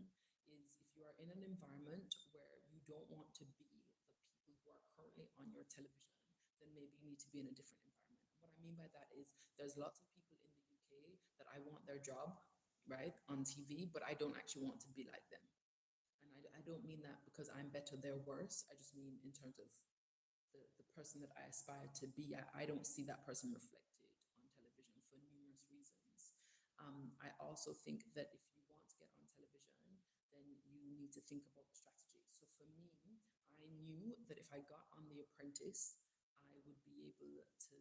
is, if you are in an environment where you don't want to be the people who are currently on your television, then maybe you need to be in a different environment. And what I mean by that is there's lots of people in the UK that I want their job, right, on TV, but I don't actually want to be like them. And I don't mean that because I'm better, they're worse. I just mean in terms of the person that I aspire to be. I don't see that person reflected on television for numerous reasons. I also think that if you want to get on television, then you need to think about strategy. So for me, I knew that if I got on The Apprentice, I would be able to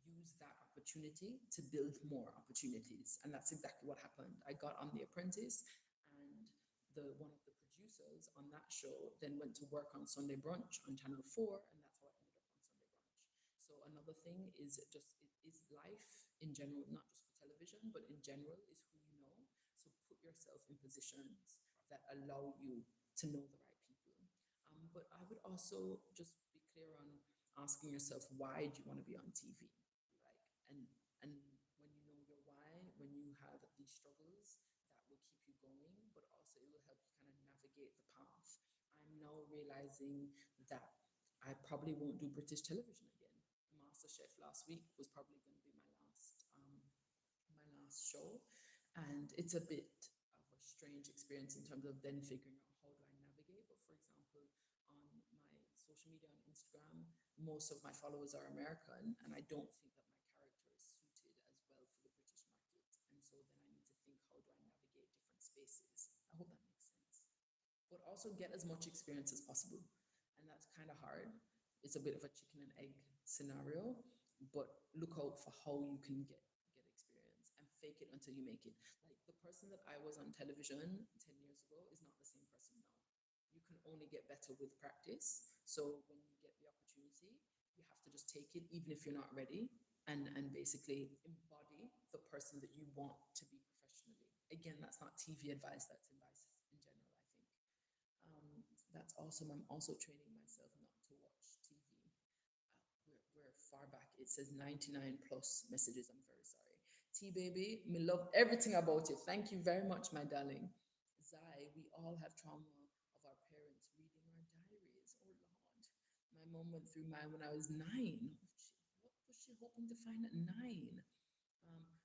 use that opportunity to build more opportunities. And that's exactly what happened. I got on The Apprentice, and one of the producers on that show then went to work on Sunday Brunch on Channel 4, and that's how I ended up on Sunday Brunch. So another thing is just, it is life in general, not just for television, but in general, is who you know. So put yourself in positions that allow you to know the right people. But I would also just be clear on asking yourself, why do you want to be on TV? Like, and when you know your why, when you have these struggles, that will keep you going, but also it will help you kind of navigate the path. I'm now realizing that I probably won't do British television again. MasterChef last week was probably going to be my last show, and it's a bit of a strange experience in terms of then figuring out how do I navigate. But for example, on my social media on Instagram, most of my followers are American, and I don't think that my character is suited as well for the British market. And so then I need to think, how do I navigate different spaces? I hope that makes sense. But also get as much experience as possible. And that's kind of hard. It's a bit of a chicken and egg scenario, but look out for how you can get experience and fake it until you make it. Like, the person that I was on television 10 years ago is not the same person now. You can only get better with practice. So when you get the opportunity, you have to just take it, even if you're not ready, and basically embody the person that you want to be professionally. Again, that's not TV advice, that's advice in general, I think. That's awesome. I'm also training myself not to watch TV. We're far back. It says 99 plus messages. I'm very sorry. T baby, me love everything about you. Thank you very much, my darling. Zai, we all have trauma of our parents reading our diaries. Oh Lord. My mom went through mine when I was 9. What was she hoping to find at 9?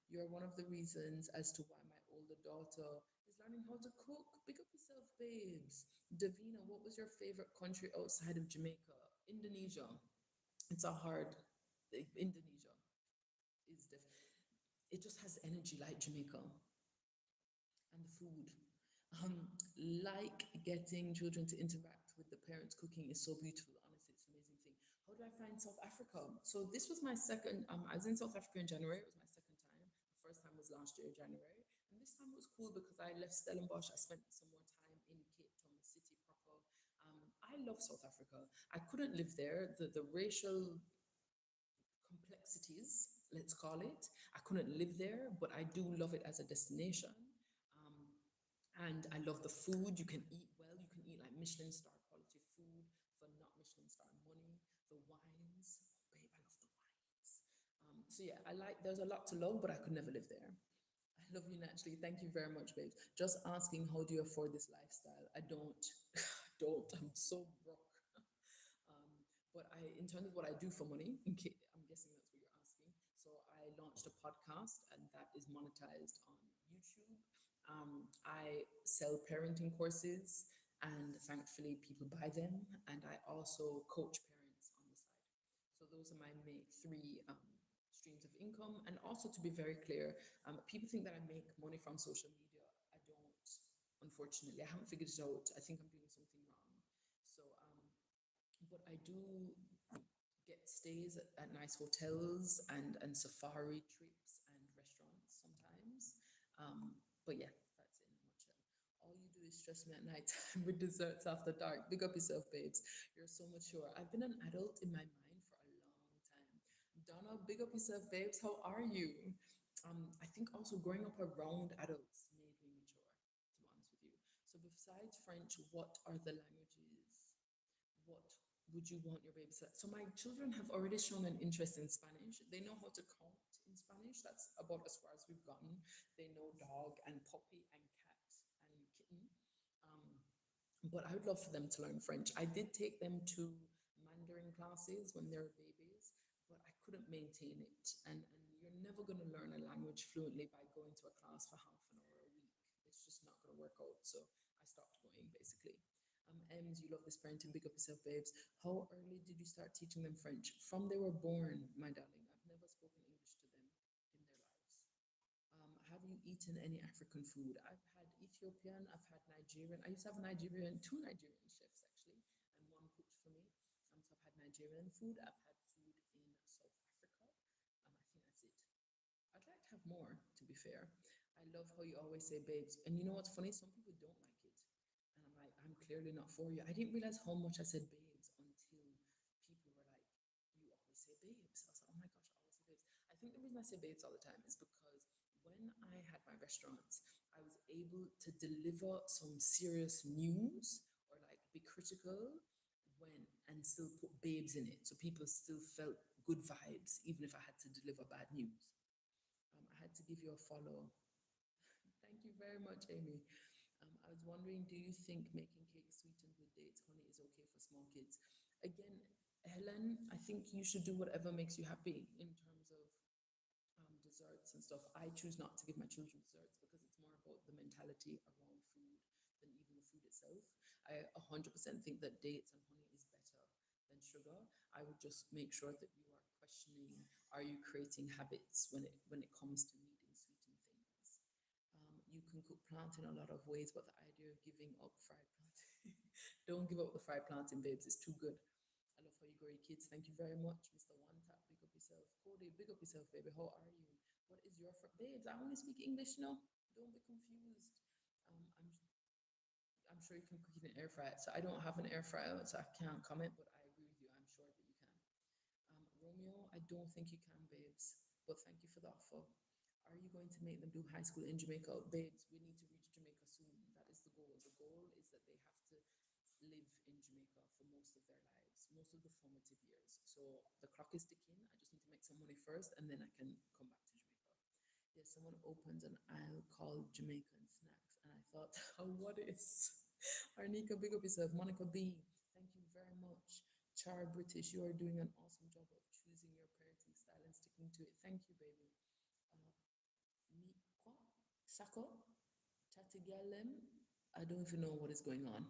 You're one of the reasons as to why my older daughter is learning how to cook. Pick up yourself, babes. Davina, what was your favorite country outside of Jamaica? Indonesia. It's a hard. Indonesia is it just has energy like Jamaica, and the food. Um, like getting children to interact with the parents cooking is so beautiful. Honestly, it's an amazing thing. How do I find South Africa? So this was my second. I was in South Africa in January. It was my second time. The first time was last year, January, and this time it was cool because I left Stellenbosch. I spent some more time in Cape Town, the city proper. I love South Africa. I couldn't live there. The racial complexities, let's call it. I couldn't live there, but I do love it as a destination. Um, and I love the food. You can eat well. You can eat like Michelin star quality food for not Michelin star money. The wines, oh babe, I love the wines. So yeah, There's a lot to love, but I could never live there. I love you naturally. Thank you very much, babes. Just asking, how do you afford this lifestyle? I don't, don't. I'm so broke. But in terms of what I do for money, I'm guessing that's what you're asking. So I launched a podcast, and that is monetized on YouTube. I sell parenting courses, and thankfully people buy them. And I also coach parents on the side. So those are my main three streams of income. And also, to be very clear, people think that I make money from social media. I don't, unfortunately. I haven't figured it out. I think I'm doing something wrong. So but I do get stays at nice hotels and safari trips and restaurants sometimes. But yeah, that's it in a nutshell. All you do is stress me at night time with desserts after dark. Big up yourself, babes. You're so mature. I've been an adult in my mind for a long time. Donna, big up yourself, babes. How are you? I think also growing up around adults made me mature, to be honest with you. So besides French, what are the languages? What would you want your baby to? So my children have already shown an interest in Spanish. They know how to count in Spanish. That's about as far as we've gotten. They know dog and puppy and cat and kitten. Um, but I would love for them to learn French. I did take them to Mandarin classes when they were babies, but I couldn't maintain it. And you're never going to learn a language fluently by going to a class for half an hour a week. It's just not going to work out. So I stopped going basically. Ems, you love this parenting. Big up yourself, babes. How early did you start teaching them French? From they were born, my darling. I've never spoken English to them in their lives. Have you eaten any African food? I've had Ethiopian, I've had Nigerian. I used to have two Nigerian chefs actually, and one cooked for me. So I've had Nigerian food, I've had food in South Africa. I think that's it. I'd like to have more, to be fair. I love how you always say babes. And you know what's funny? Some people don't like it. And I'm like, I'm clearly not for you. I didn't realize how much I said babes until people were like, you always say babes. I was like, oh my gosh, I always say babes. I think the reason I say babes all the time is because when I had my restaurants, I was able to deliver some serious news or like be critical when and still put babes in it. So people still felt good vibes, even if I had to deliver bad news. I had to give you a follow. Thank you very much, Amy. I was wondering, do you think making cake sweetened with dates, honey, is okay for small kids? Again, Helen, I think you should do whatever makes you happy in terms of desserts and stuff. I choose not to give my children desserts because it's more about the mentality around food than even the food itself. I 100% think that dates and honey is better than sugar. I would just make sure that you are questioning, are you creating habits when it comes to needing sweetened things? You can cook plantain a lot of ways, but the idea of giving up fried plantain, don't give up the fried plantain, babes. It's too good. I love how you grow your kids. Thank you very much, Mr. One Tap. Big up yourself. Cody, big up yourself, baby. How are you? What is your babes? I only speak English now. Don't be confused. Um, I'm I'm sure you can cook it in an air fryer. So I don't have an air fryer, so I can't comment. But I agree with you. I'm sure that you can. Romeo, I don't think you can, babes. But thank you for the offer. Are you going to make them do high school in Jamaica? Babes, we need to reach Jamaica soon. That is the goal. The goal is that they have to live those are the formative years. So the clock is ticking. I just need to make some money first, and then I can come back to Jamaica. Yeah, someone opens an aisle called Jamaican snacks, and I thought, oh, what is? Arnika, big up yourself. Monica B, thank you very much. Char British, you are doing an awesome job of choosing your parenting style and sticking to it. Thank you, baby. Mikwa, Sako, Tatigalem. I don't even know what is going on.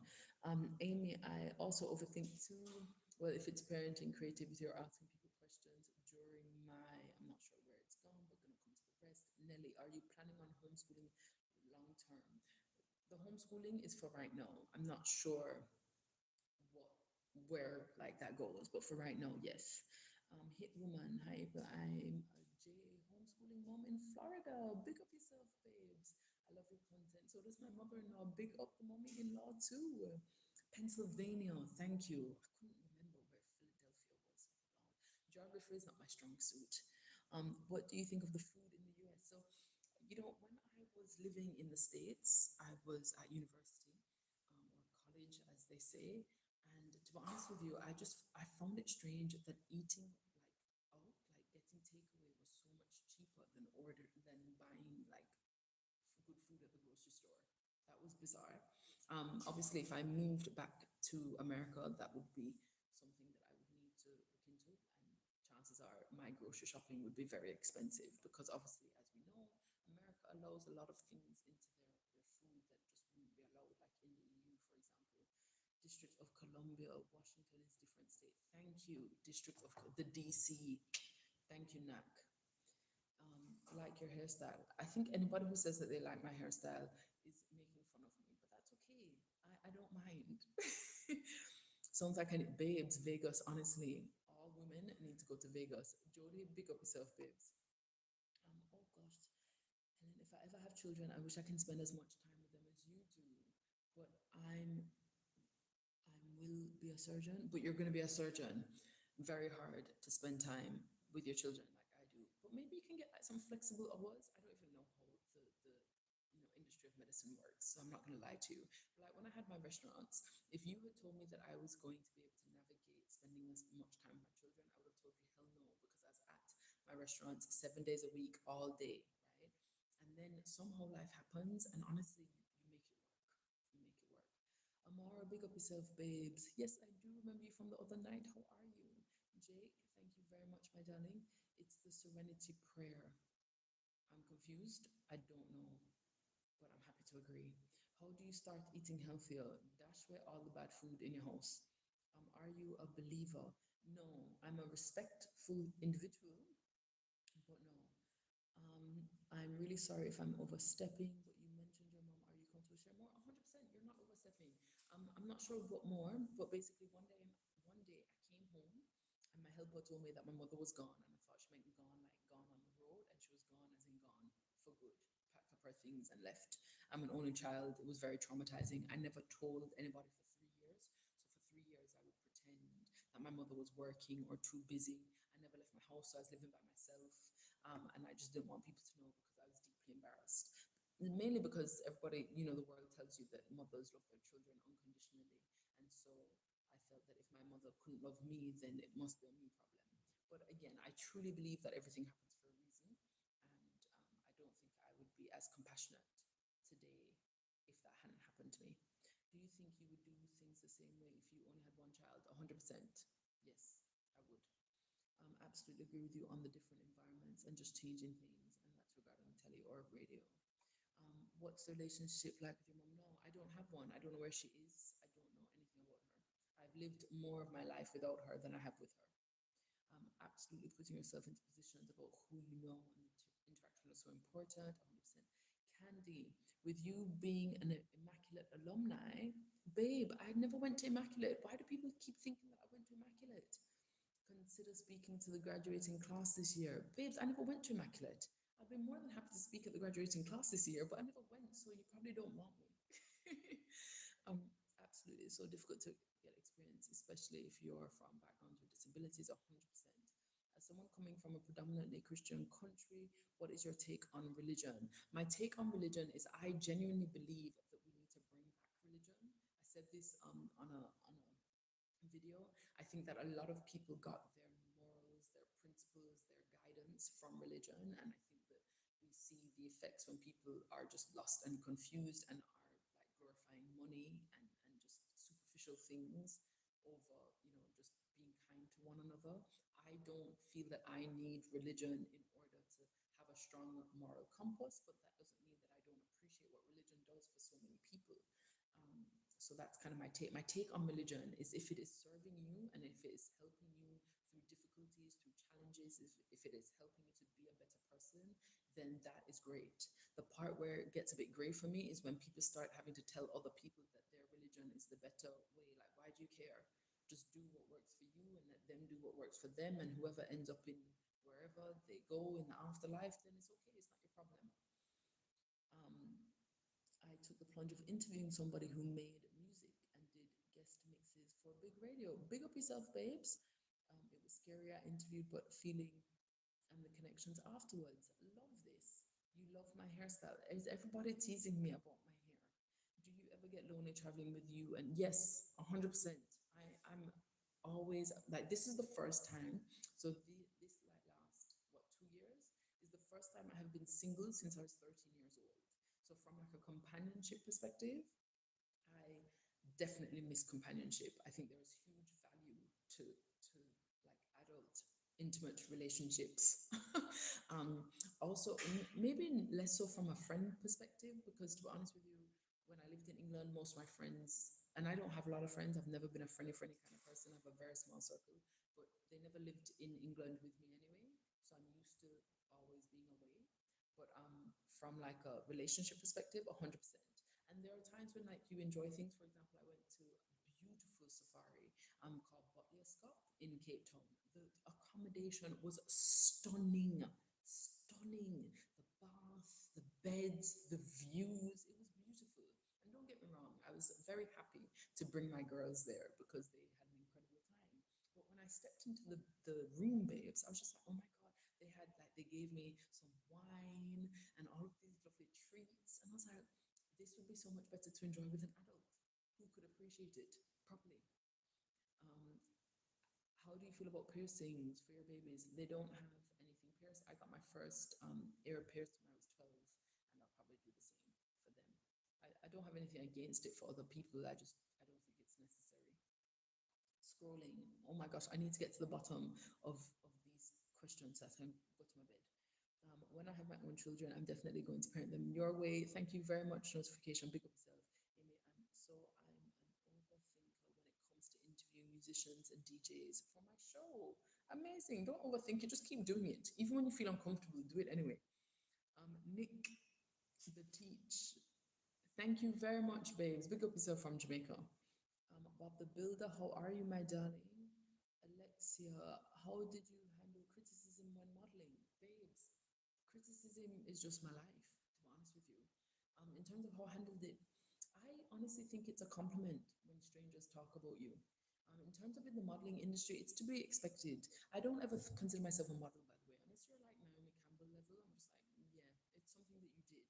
Amy, I also overthink too. Well, if it's parenting, creativity, or asking people questions during my, I'm not sure where it's gone, but gonna come to the rest. Nelly, are you planning on homeschooling long term? The homeschooling is for right now. I'm not sure what where like that goes, but for right now, yes. Hit woman, hi, but I'm a J homeschooling mom in Florida. Big up yourself, babes. I love your content. So does my mother-in-law. Big up the mommy-in-law too. Pennsylvania, thank you. I couldn't remember where Philadelphia was. Geography is not my strong suit. What do you think of the food in the US? So, when I was living in the States, I was at university, or college, as they say. And to be honest with you, I found it strange that eating like getting takeaway was so much cheaper than buying like good food at the grocery store. That was bizarre. Obviously, if I moved back to America, that would be something that I would need to look into, and chances are my grocery shopping would be very expensive because obviously, as we know, America allows a lot of things into their food that just wouldn't be allowed, like in the EU, for example. District of Columbia, Washington is different state. Thank you, District of the DC. Thank you, Nak. Like your hairstyle. I think anybody who says that they like my hairstyle is making fun of me, but that's okay. I don't mind. Sounds like babes, Vegas, honestly. All women need to go to Vegas. Jody, big up yourself, babes. Oh gosh. Helen, if I ever have children, I wish I can spend as much time with them as you do. But I will be a surgeon, but you're going to be a surgeon. Very hard to spend time with your children like I do. But maybe you can get like some flexible hours. I don't even know how the industry of medicine works, so I'm not going to lie to you. But like when I had my restaurants, if you had told me that I was going to be able to navigate spending as much time with my children, I would have told you hell no, because I was at my restaurants 7 days a week, all day, right? And then somehow life happens, and honestly, you make it work. You make it work. Amara, big up yourself, babes. Yes, I do remember you from the other night. How are you? Jake, thank you very much, my darling. It's the Serenity Prayer. I'm confused. I don't know, but I'm happy to agree. How do you start eating healthier? Dash away all the bad food in your house. Are you a believer? No, I'm a respectful individual, but no. I'm really sorry if I'm overstepping, but you mentioned your mom. Are you comfortable to share more? 100%. You're not overstepping. I'm not sure what more, but basically one day I came home and my helper told me that my mother was gone, and I thought she meant gone like gone on the road, and she was gone as in gone for good. Packed up her things and left. I'm an only child. It was very traumatizing. I never told anybody for 3 years. So for 3 years, I would pretend that my mother was working or too busy. I never left my house, so I was living by myself. And I just didn't want people to know because I was deeply embarrassed. Mainly because everybody, the world tells you that mothers love their children unconditionally. And so I felt that if my mother couldn't love me, then it must be a me problem. But again, I truly believe that everything happens for a reason. And I don't think I would be as compassionate today if that hadn't happened to me. Do you think you would do things the same way if you only had one child? 100%. Yes, I would. Absolutely agree with you on the different environments and just changing things, and that's regarding telly or radio. What's the relationship like with your mom? No, I don't have one. I don't know where she is. I don't know anything about her. I've lived more of my life without her than I have with her. Absolutely putting yourself into positions about who you know, and the interaction is so important. 100%. Candy, with you being an Immaculate alumni, babe, I never went to Immaculate. Why do people keep thinking that I went to Immaculate? Consider speaking to the graduating class this year. Babes, I never went to Immaculate. I'd be more than happy to speak at the graduating class this year, but I never went, so you probably don't want me. um, Absolutely, it's so difficult to get experience, especially if you're from backgrounds with disabilities. 100%. As someone coming from a predominantly Christian country, what is your take on religion? My take on religion is I genuinely believe that we need to bring back religion. I said this on a video. I I think that a lot of people got their morals, their principles, their guidance from religion. And I think that we see the effects when people are just lost and confused and are like glorifying money and just superficial things over, just being kind to one another. I don't feel that I need religion in order to have a strong moral compass, but that doesn't mean that I don't appreciate what religion does for so many people. So that's kind of my take. My take on religion is if it is serving you and if it is helping you through difficulties, through challenges, if it is helping you to be a better person, then that is great. The part where it gets a bit gray for me is when people start having to tell other people that their religion is the better way. Like, why do you care? Just do what works for you and let them do what works for them. And whoever ends up in wherever they go in the afterlife, then it's okay. It's not your problem. Um, I took the plunge of interviewing somebody who made music and did guest mixes for big radio. Big up yourself, babes. It was scary. I interviewed, but feeling and the connections afterwards. Love this. You love my hairstyle. Is everybody teasing me about my hair? Do you ever get lonely traveling with you? And yes, 100%. I'm always like, this is the first time. So this like last, what, 2 years is the first time I have been single since I was 13 years old. So from like a companionship perspective, I definitely miss companionship. I think there is huge value to like adult intimate relationships. Also, maybe less so from a friend perspective, because to be honest with you, when I lived in England, most of my friends, and I don't have a lot of friends, I've never been a friendly kind of person. I have a very small circle, but they never lived in England with me anyway. So I'm used to always being away. But from like a relationship perspective, 100%. And there are times when like you enjoy things. For example, I went to a beautiful safari called Scop in Cape Town. The accommodation was stunning, stunning. The bath, the beds, the views. It was beautiful. And don't get me wrong, I was very happy to bring my girls there because they had an incredible time. But when I stepped into the room, babes, I was just like, oh my God, they gave me some wine and all of these lovely treats. And I was like, this would be so much better to enjoy with an adult who could appreciate it properly. Um, how do you feel about piercings for your babies? They don't have anything pierced. I got my first ear pierced when I was 12, and I'll probably do the same for them. I don't have anything against it for other people. I don't think it's necessary. Scrolling. Oh my gosh, I need to get to the bottom of these questions so I can go to my bed. When I have my own children, I'm definitely going to parent them your way. Thank you very much. Notification, big up yourself. Amy, I'm an overthinker when it comes to interviewing musicians and DJs for my show. Amazing. Don't overthink it. Just keep doing it. Even when you feel uncomfortable, do it anyway. Nick, the teach. Thank you very much, babes. Big up yourself from Jamaica. Bob the Builder, how are you, my darling? Alexia, how did you handle criticism when modeling? Babes, criticism is just my life, to be honest with you. In terms of how I handled it, I honestly think it's a compliment when strangers talk about you. In terms of in the modeling industry, it's to be expected. I don't ever consider myself a model, by the way, unless you're like Naomi Campbell level. I'm just like, yeah, it's something that you did.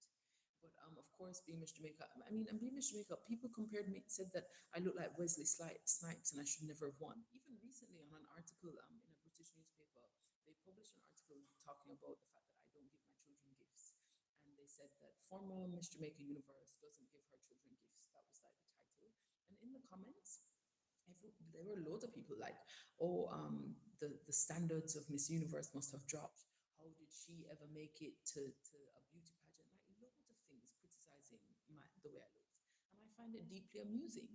But of course, being Miss Jamaica, I mean, and being Miss Jamaica, people compared me, said that I look like Wesley Snipes and I should never have won. Even recently, on an article in a British newspaper, they published an article talking about the fact that I don't give my children gifts. And they said that former Miss Jamaica Universe doesn't give her children gifts. That was like the title. And in the comments, there were loads of people like, oh, the standards of Miss Universe must have dropped. How did she ever make it to a beauty pageant? Like loads of things criticizing the way I looked. And I find it deeply amusing.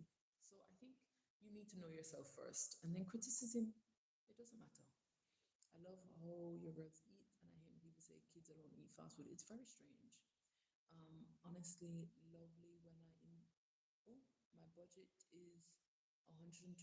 So I think you need to know yourself first. And then criticism, it doesn't matter. I love how your girls eat, and I hate when people say kids alone eat fast food. It's very strange. Honestly, lovely when oh, my budget is 120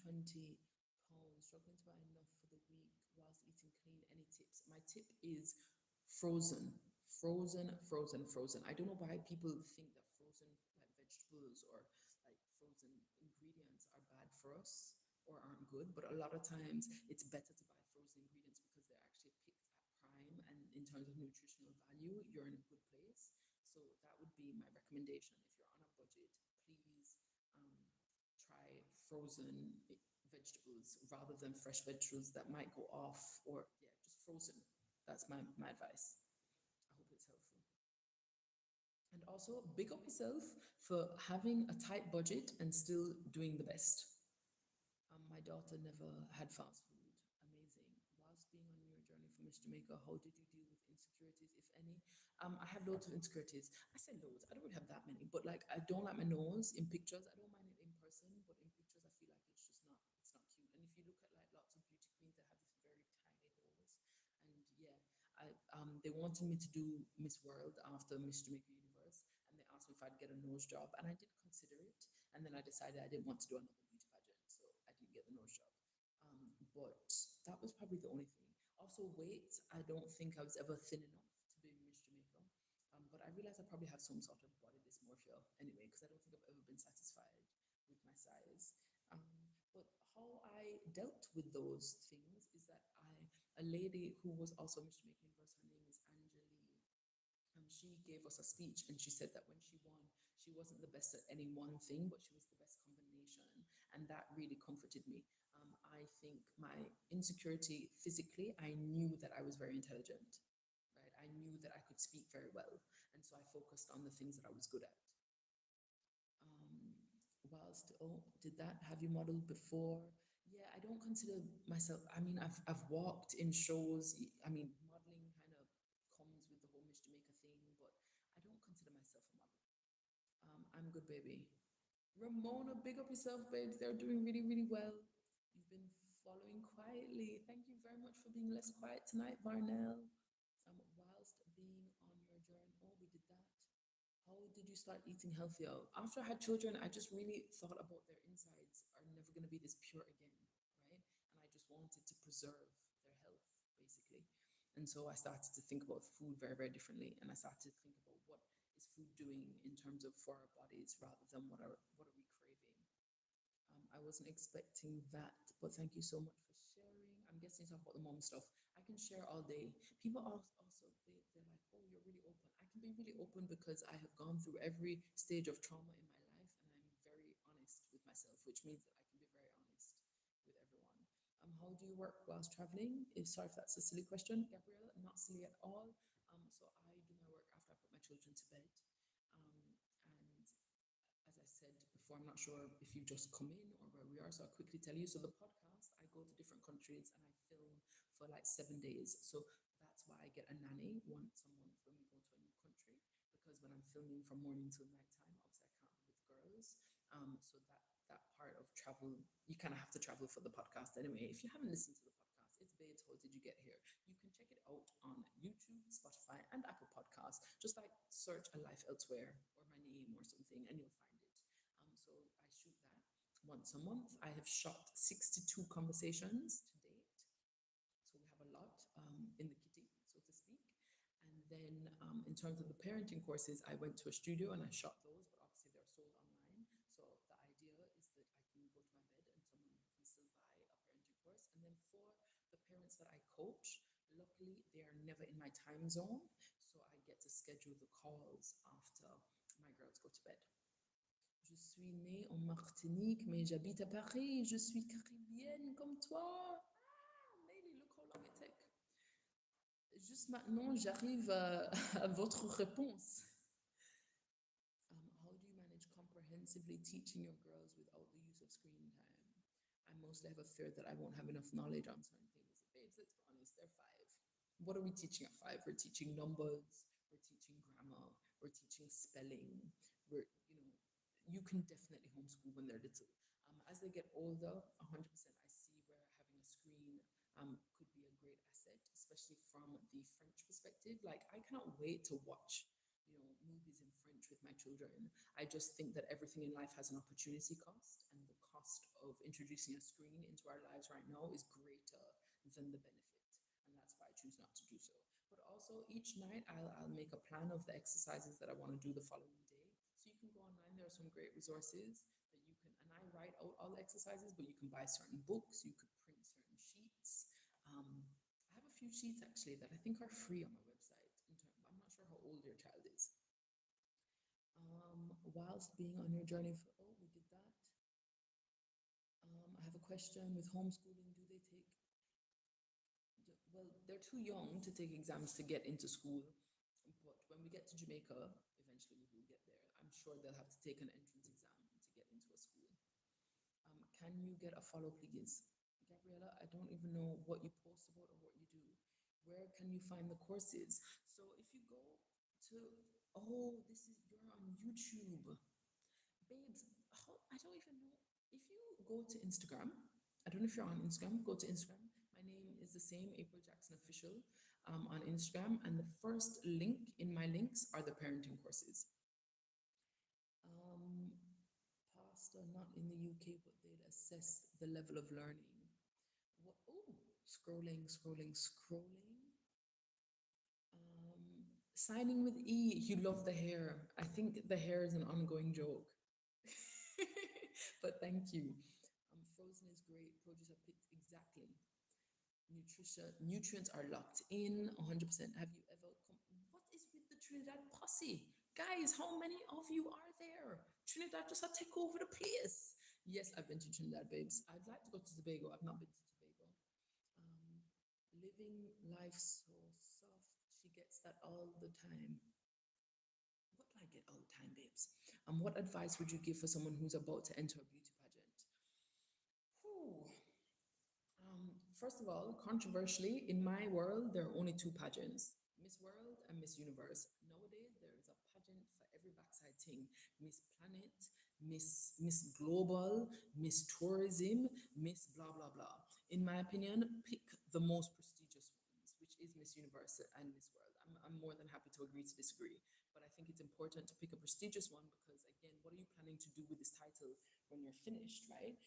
pounds, struggling to buy enough for the week whilst eating clean. Any tips? My tip is frozen, frozen, frozen, frozen. I don't know why people think that frozen like vegetables or like frozen ingredients are bad for us or aren't good, but a lot of times it's better to buy frozen ingredients because they're actually picked at prime, and in terms of nutritional value, you're in a good place. So that would be my recommendation. If you're on a budget, please try frozen vegetables rather than fresh vegetables that might go off, or yeah, just frozen. That's my advice. I hope it's helpful. And also, big up yourself for having a tight budget and still doing the best. My daughter never had fast food. Amazing. Whilst being on your journey from Miss Jamaica, how did you deal with insecurities, if any? I have loads of insecurities. I say loads. I don't really have that many, but like I don't like my nose in pictures. I don't mind it in person, but in pictures, I feel like it's just not. It's not cute. And if you look at like lots of beauty queens, they have this very tiny nose. And yeah, they wanted me to do Miss World after Miss Jamaica Universe, and they asked me if I'd get a nose job, and I did consider it. And then I decided I didn't want to do another beauty pageant, so I didn't get the nose job. But that was probably the only thing. Also, weight. I don't think I was ever thin enough to be Miss Jamaica. But I realized I probably have some sort of body dysmorphia anyway, because I don't think I've ever been satisfied with my size. But how I dealt with those things is that a lady who was also Miss Jamaica Universe, her name is Angeli. She gave us a speech, and she said that when she won, she wasn't the best at any one thing, but she was the best combination. And that really comforted me. I think my insecurity physically, I knew that I was very intelligent, right? I knew that I could speak very well. And so I focused on the things that I was good at. Whilst, oh, did that have you modeled before? Yeah, I don't consider myself, I mean, I've walked in shows. I mean, modeling kind of comes with the whole Miss Jamaica thing, but I don't consider myself a model. I'm good, baby. Ramona, big up yourself, babes. They're doing really, really well. You've been following quietly. Thank you very much for being less quiet tonight, Varnell. Whilst being on your journey, oh, we did that. How did you start eating healthier? After I had children, I just really thought about their insides are never going to be this pure again, right? And I just wanted to preserve their health, basically. And so I started to think about food very, very differently. And I started to think about what is food doing in terms of for our bodies rather than what are we craving. I wasn't expecting that, but thank you so much for sharing. I'm guessing you talk about the mom stuff. I can share all day. People also they're like, oh, you're really open. I can be really open because I have gone through every stage of trauma in my life, and I'm very honest with myself, which means that I can be very honest with everyone. How do you work whilst traveling? If sorry if that's a silly question, Gabrielle, not silly at all. So I do my work after I put my children to bed. And as I said before, I'm not sure if you just come in or where we are, so I'll quickly tell you. So the podcast, I go to different countries and I film for like 7 days. So that's why I get a nanny once a month when we go to a new country, because when I'm filming from morning till nighttime, obviously I can't be with the girls. So that part of travel, you kind of have to travel for the podcast anyway. If you haven't listened to the podcast, it's Babes, How Did You Get Here? You can check it out on YouTube, Spotify, and Apple Podcasts. Just like search A Life Elsewhere or my name or something, and you'll find it. So I shoot that once a month. I have shot 62 conversations to date. So we have a lot in the kitty, so to speak. And then in terms of the parenting courses, I went to a studio and I shot those, but obviously they're sold online. So the idea is that I can go to my bed and someone can still buy a parenting course. And then for the parents that I coach, luckily they are never in my time zone. So I get to schedule the calls after my girls go to bed. Je suis née en Martinique, mais j'habite à Paris. Je suis caribéenne comme toi. Ah, Nelly, look how long it took. Juste maintenant, j'arrive à votre réponse. How do you manage comprehensively teaching your girls without the use of screen time? I mostly have a fear that I won't have enough knowledge on certain things. Babes, let's be honest, they're 5. What are we teaching at 5? We're teaching numbers, we're teaching grammar, we're teaching spelling. You can definitely homeschool when they're little. As they get older, 100% I see where having a screen could be a great asset, especially from the French perspective. Like, I cannot wait to watch, movies in French with my children. I just think that everything in life has an opportunity cost, and the cost of introducing a screen into our lives right now is greater than the benefit, and that's why I choose not to do so. But also, each night I'll make a plan of the exercises that I want to do the following day. So you can go online, there are some great resources that you can, and I write out all the exercises, but you can buy certain books, you could print certain sheets. I have a few sheets actually that I think are free on my website. I'm not sure how old your child is. Whilst being on your journey for, oh, we did that. I have a question with homeschooling, do they take, well, they're too young to take exams to get into school. But when we get to Jamaica, eventually we will get there. I'm sure they'll have to take an entrance exam to get into a school. Can you get a follow, please? Gabriella, I don't even know what you post about or what you do. Where can you find the courses? So if you go to, oh, this is, you're on YouTube. Babes, how, I don't even know. If you go to Instagram, I don't know if you're on Instagram, go to Instagram. My name is the same, April Jackson Official, on Instagram. And the first link in my links are the parenting courses. Um, Pastor, not in the UK, but they'd assess the level of learning. What? Oh, scrolling. Signing with E, you love the hair. I think the hair is an ongoing joke. But thank you. Frozen is great. Produce are picked exactly. Nutrients are locked in 100%. Have you ever what is with the Trinidad posse? Guys, how many of you are there? Trinidad just take over the place. Yes, I've been to Trinidad, babes. I'd like to go to Tobago. I've not been to Tobago. Living life so soft. She gets that all the time. What do I get all the time, babes? What advice would you give for someone who's about to enter a beauty pageant? Whew. First of all, controversially, in my world, there are only two pageants, Miss World and Miss Universe. Nowadays, there is a pageant for every backside thing. Miss Planet, Miss Global, Miss Tourism, Miss blah blah blah. In my opinion, pick the most prestigious ones, which is Miss Universe and Miss World. I'm more than happy to agree to disagree, but I think it's important to pick a prestigious one because, again, what are you planning to do with this title when you're finished, right?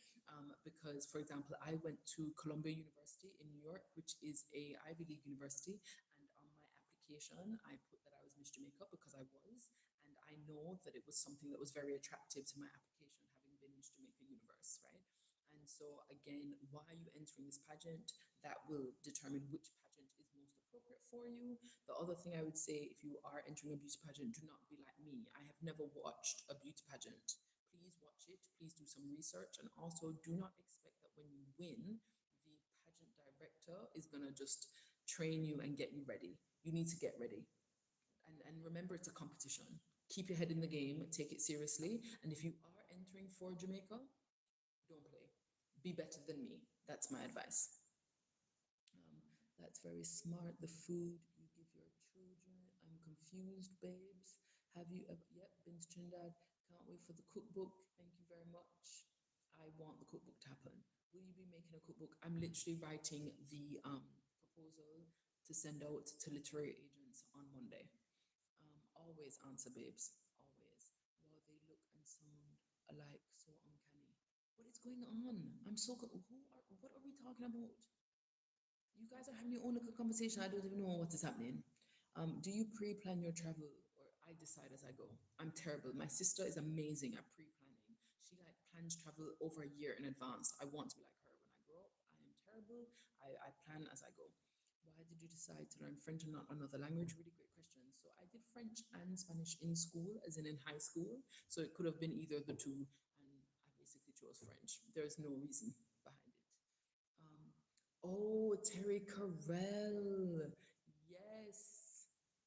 Because, for example, I went to Columbia University in New York, which is a Ivy League university, and on my application, I put that I was Miss Jamaica because I was, and I know that it was something that was very attractive to my application, having been Miss Jamaica Universe, right? And so, again, why are you entering this pageant? That will determine which pageant is most appropriate for you. The other thing I would say, if you are entering a beauty pageant, do not be like me. I have never watched a beauty pageant. Please watch it, please do some research, and also do not expect that when you win, the pageant director is going to just train you and get you ready. You need to get ready. And remember, it's a competition. Keep your head in the game, take it seriously. And if you are entering for Jamaica, don't play. Be better than me. That's my advice. That's very smart. The food you give your children. I'm confused, babes. Have you ever? Yep, been to Trinidad. Can't wait for the cookbook. Thank you very much. I want the cookbook to happen. Will you be making a cookbook? I'm literally writing the proposal to send out to literary agents on Monday. Always answer, babes. Always. Well, they look and sound alike, so uncanny. What is going on? I'm so. What are we talking about? You guys are having your own little conversation. I don't even know what is happening. Do you pre-plan your travel or I decide as I go? I'm terrible. My sister is amazing at pre-planning. She like plans travel over a year in advance. I want to be like her when I grow up. I am terrible. I plan as I go. Why did you decide to learn French and not another language? Really great question. So I did French and Spanish in school, as in high school. So it could have been either the two, and I basically chose French. There's no reason behind it. Oh, Terry Carell. Yes.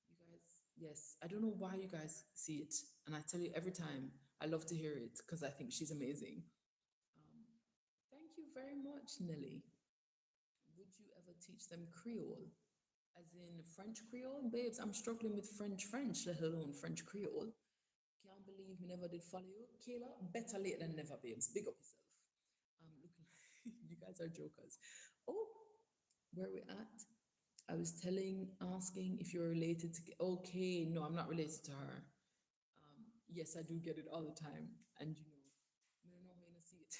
You guys, yes. I don't know why you guys see it. And I tell you every time, I love to hear it because I think she's amazing. Um, Thank you very much, Nelly. Would you ever teach them Creole? As in French Creole? Babes, I'm struggling with French, let alone French Creole. Can't believe me never did follow you. Kayla, better late than never, babes. Big up yourself. Looking, you guys are jokers. Oh, where we at? I was asking if you're related to. Okay, no, I'm not related to her. Yes, I do get it all the time, and you know when I see it.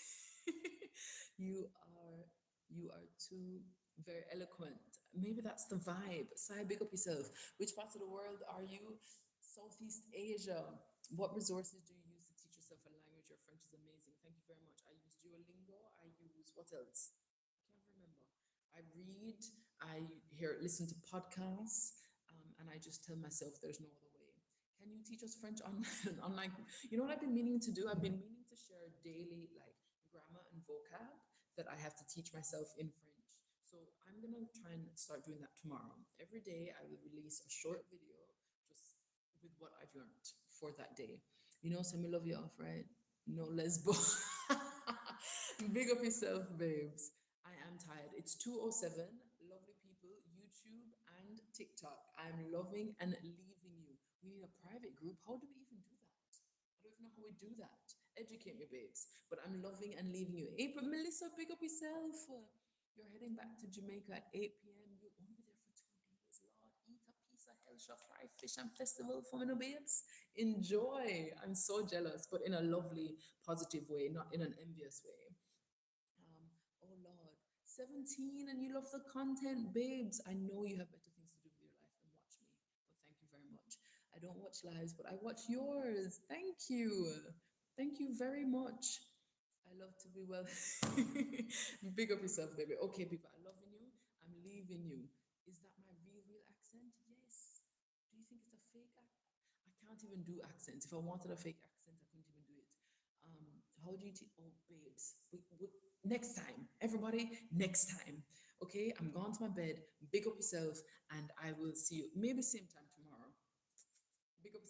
you are, you are too very eloquent. Maybe that's the vibe. Sai, big up yourself. Which parts of the world are you? Southeast Asia. What resources do you use to teach yourself a language? Your French is amazing. Thank you very much. I use Duolingo. I use what else? I can't remember. I read, I listen to podcasts, and I just tell myself there's no other way. Can you teach us French on online? You know what I've been meaning to do? I've been meaning to share daily like grammar and vocab that I have to teach myself in French. So I'm gonna try and start doing that tomorrow. Every day I will release a short video just with what I've learned for that day. You know, so me love you off, right? No lesbo. Big up yourself, babes. I am tired. It's 2:07. Lovely people, YouTube and TikTok. I'm loving and leaving you. We need a private group. How do we even do that? I don't even know how we do that. Educate me, babes. But I'm loving and leaving you. April, Melissa, big up yourself. You're heading back to Jamaica at 8 p.m. You'll only be there for 2 days. Lord, eat a piece of Hellshire Fry Fish and Festival for me, no babes. Enjoy. I'm so jealous, but in a lovely, positive way, not in an envious way. Um, oh Lord, 17 and you love the content, babes. I know you have better things to do with your life than watch me, but thank you very much. I don't watch lives, but I watch yours. Thank you. Thank you very much. I love to be well. Big up yourself, baby. Okay, people, I loving you. I'm leaving you. Is that my real accent? Yes. Do you think it's a fake accent? I can't even do accents. If I wanted a fake accent, I couldn't even do it. How do you teach? Oh, babes. Next time, everybody. Next time. Okay, I'm going to my bed. Big up yourself, and I will see you maybe same time tomorrow. Big up.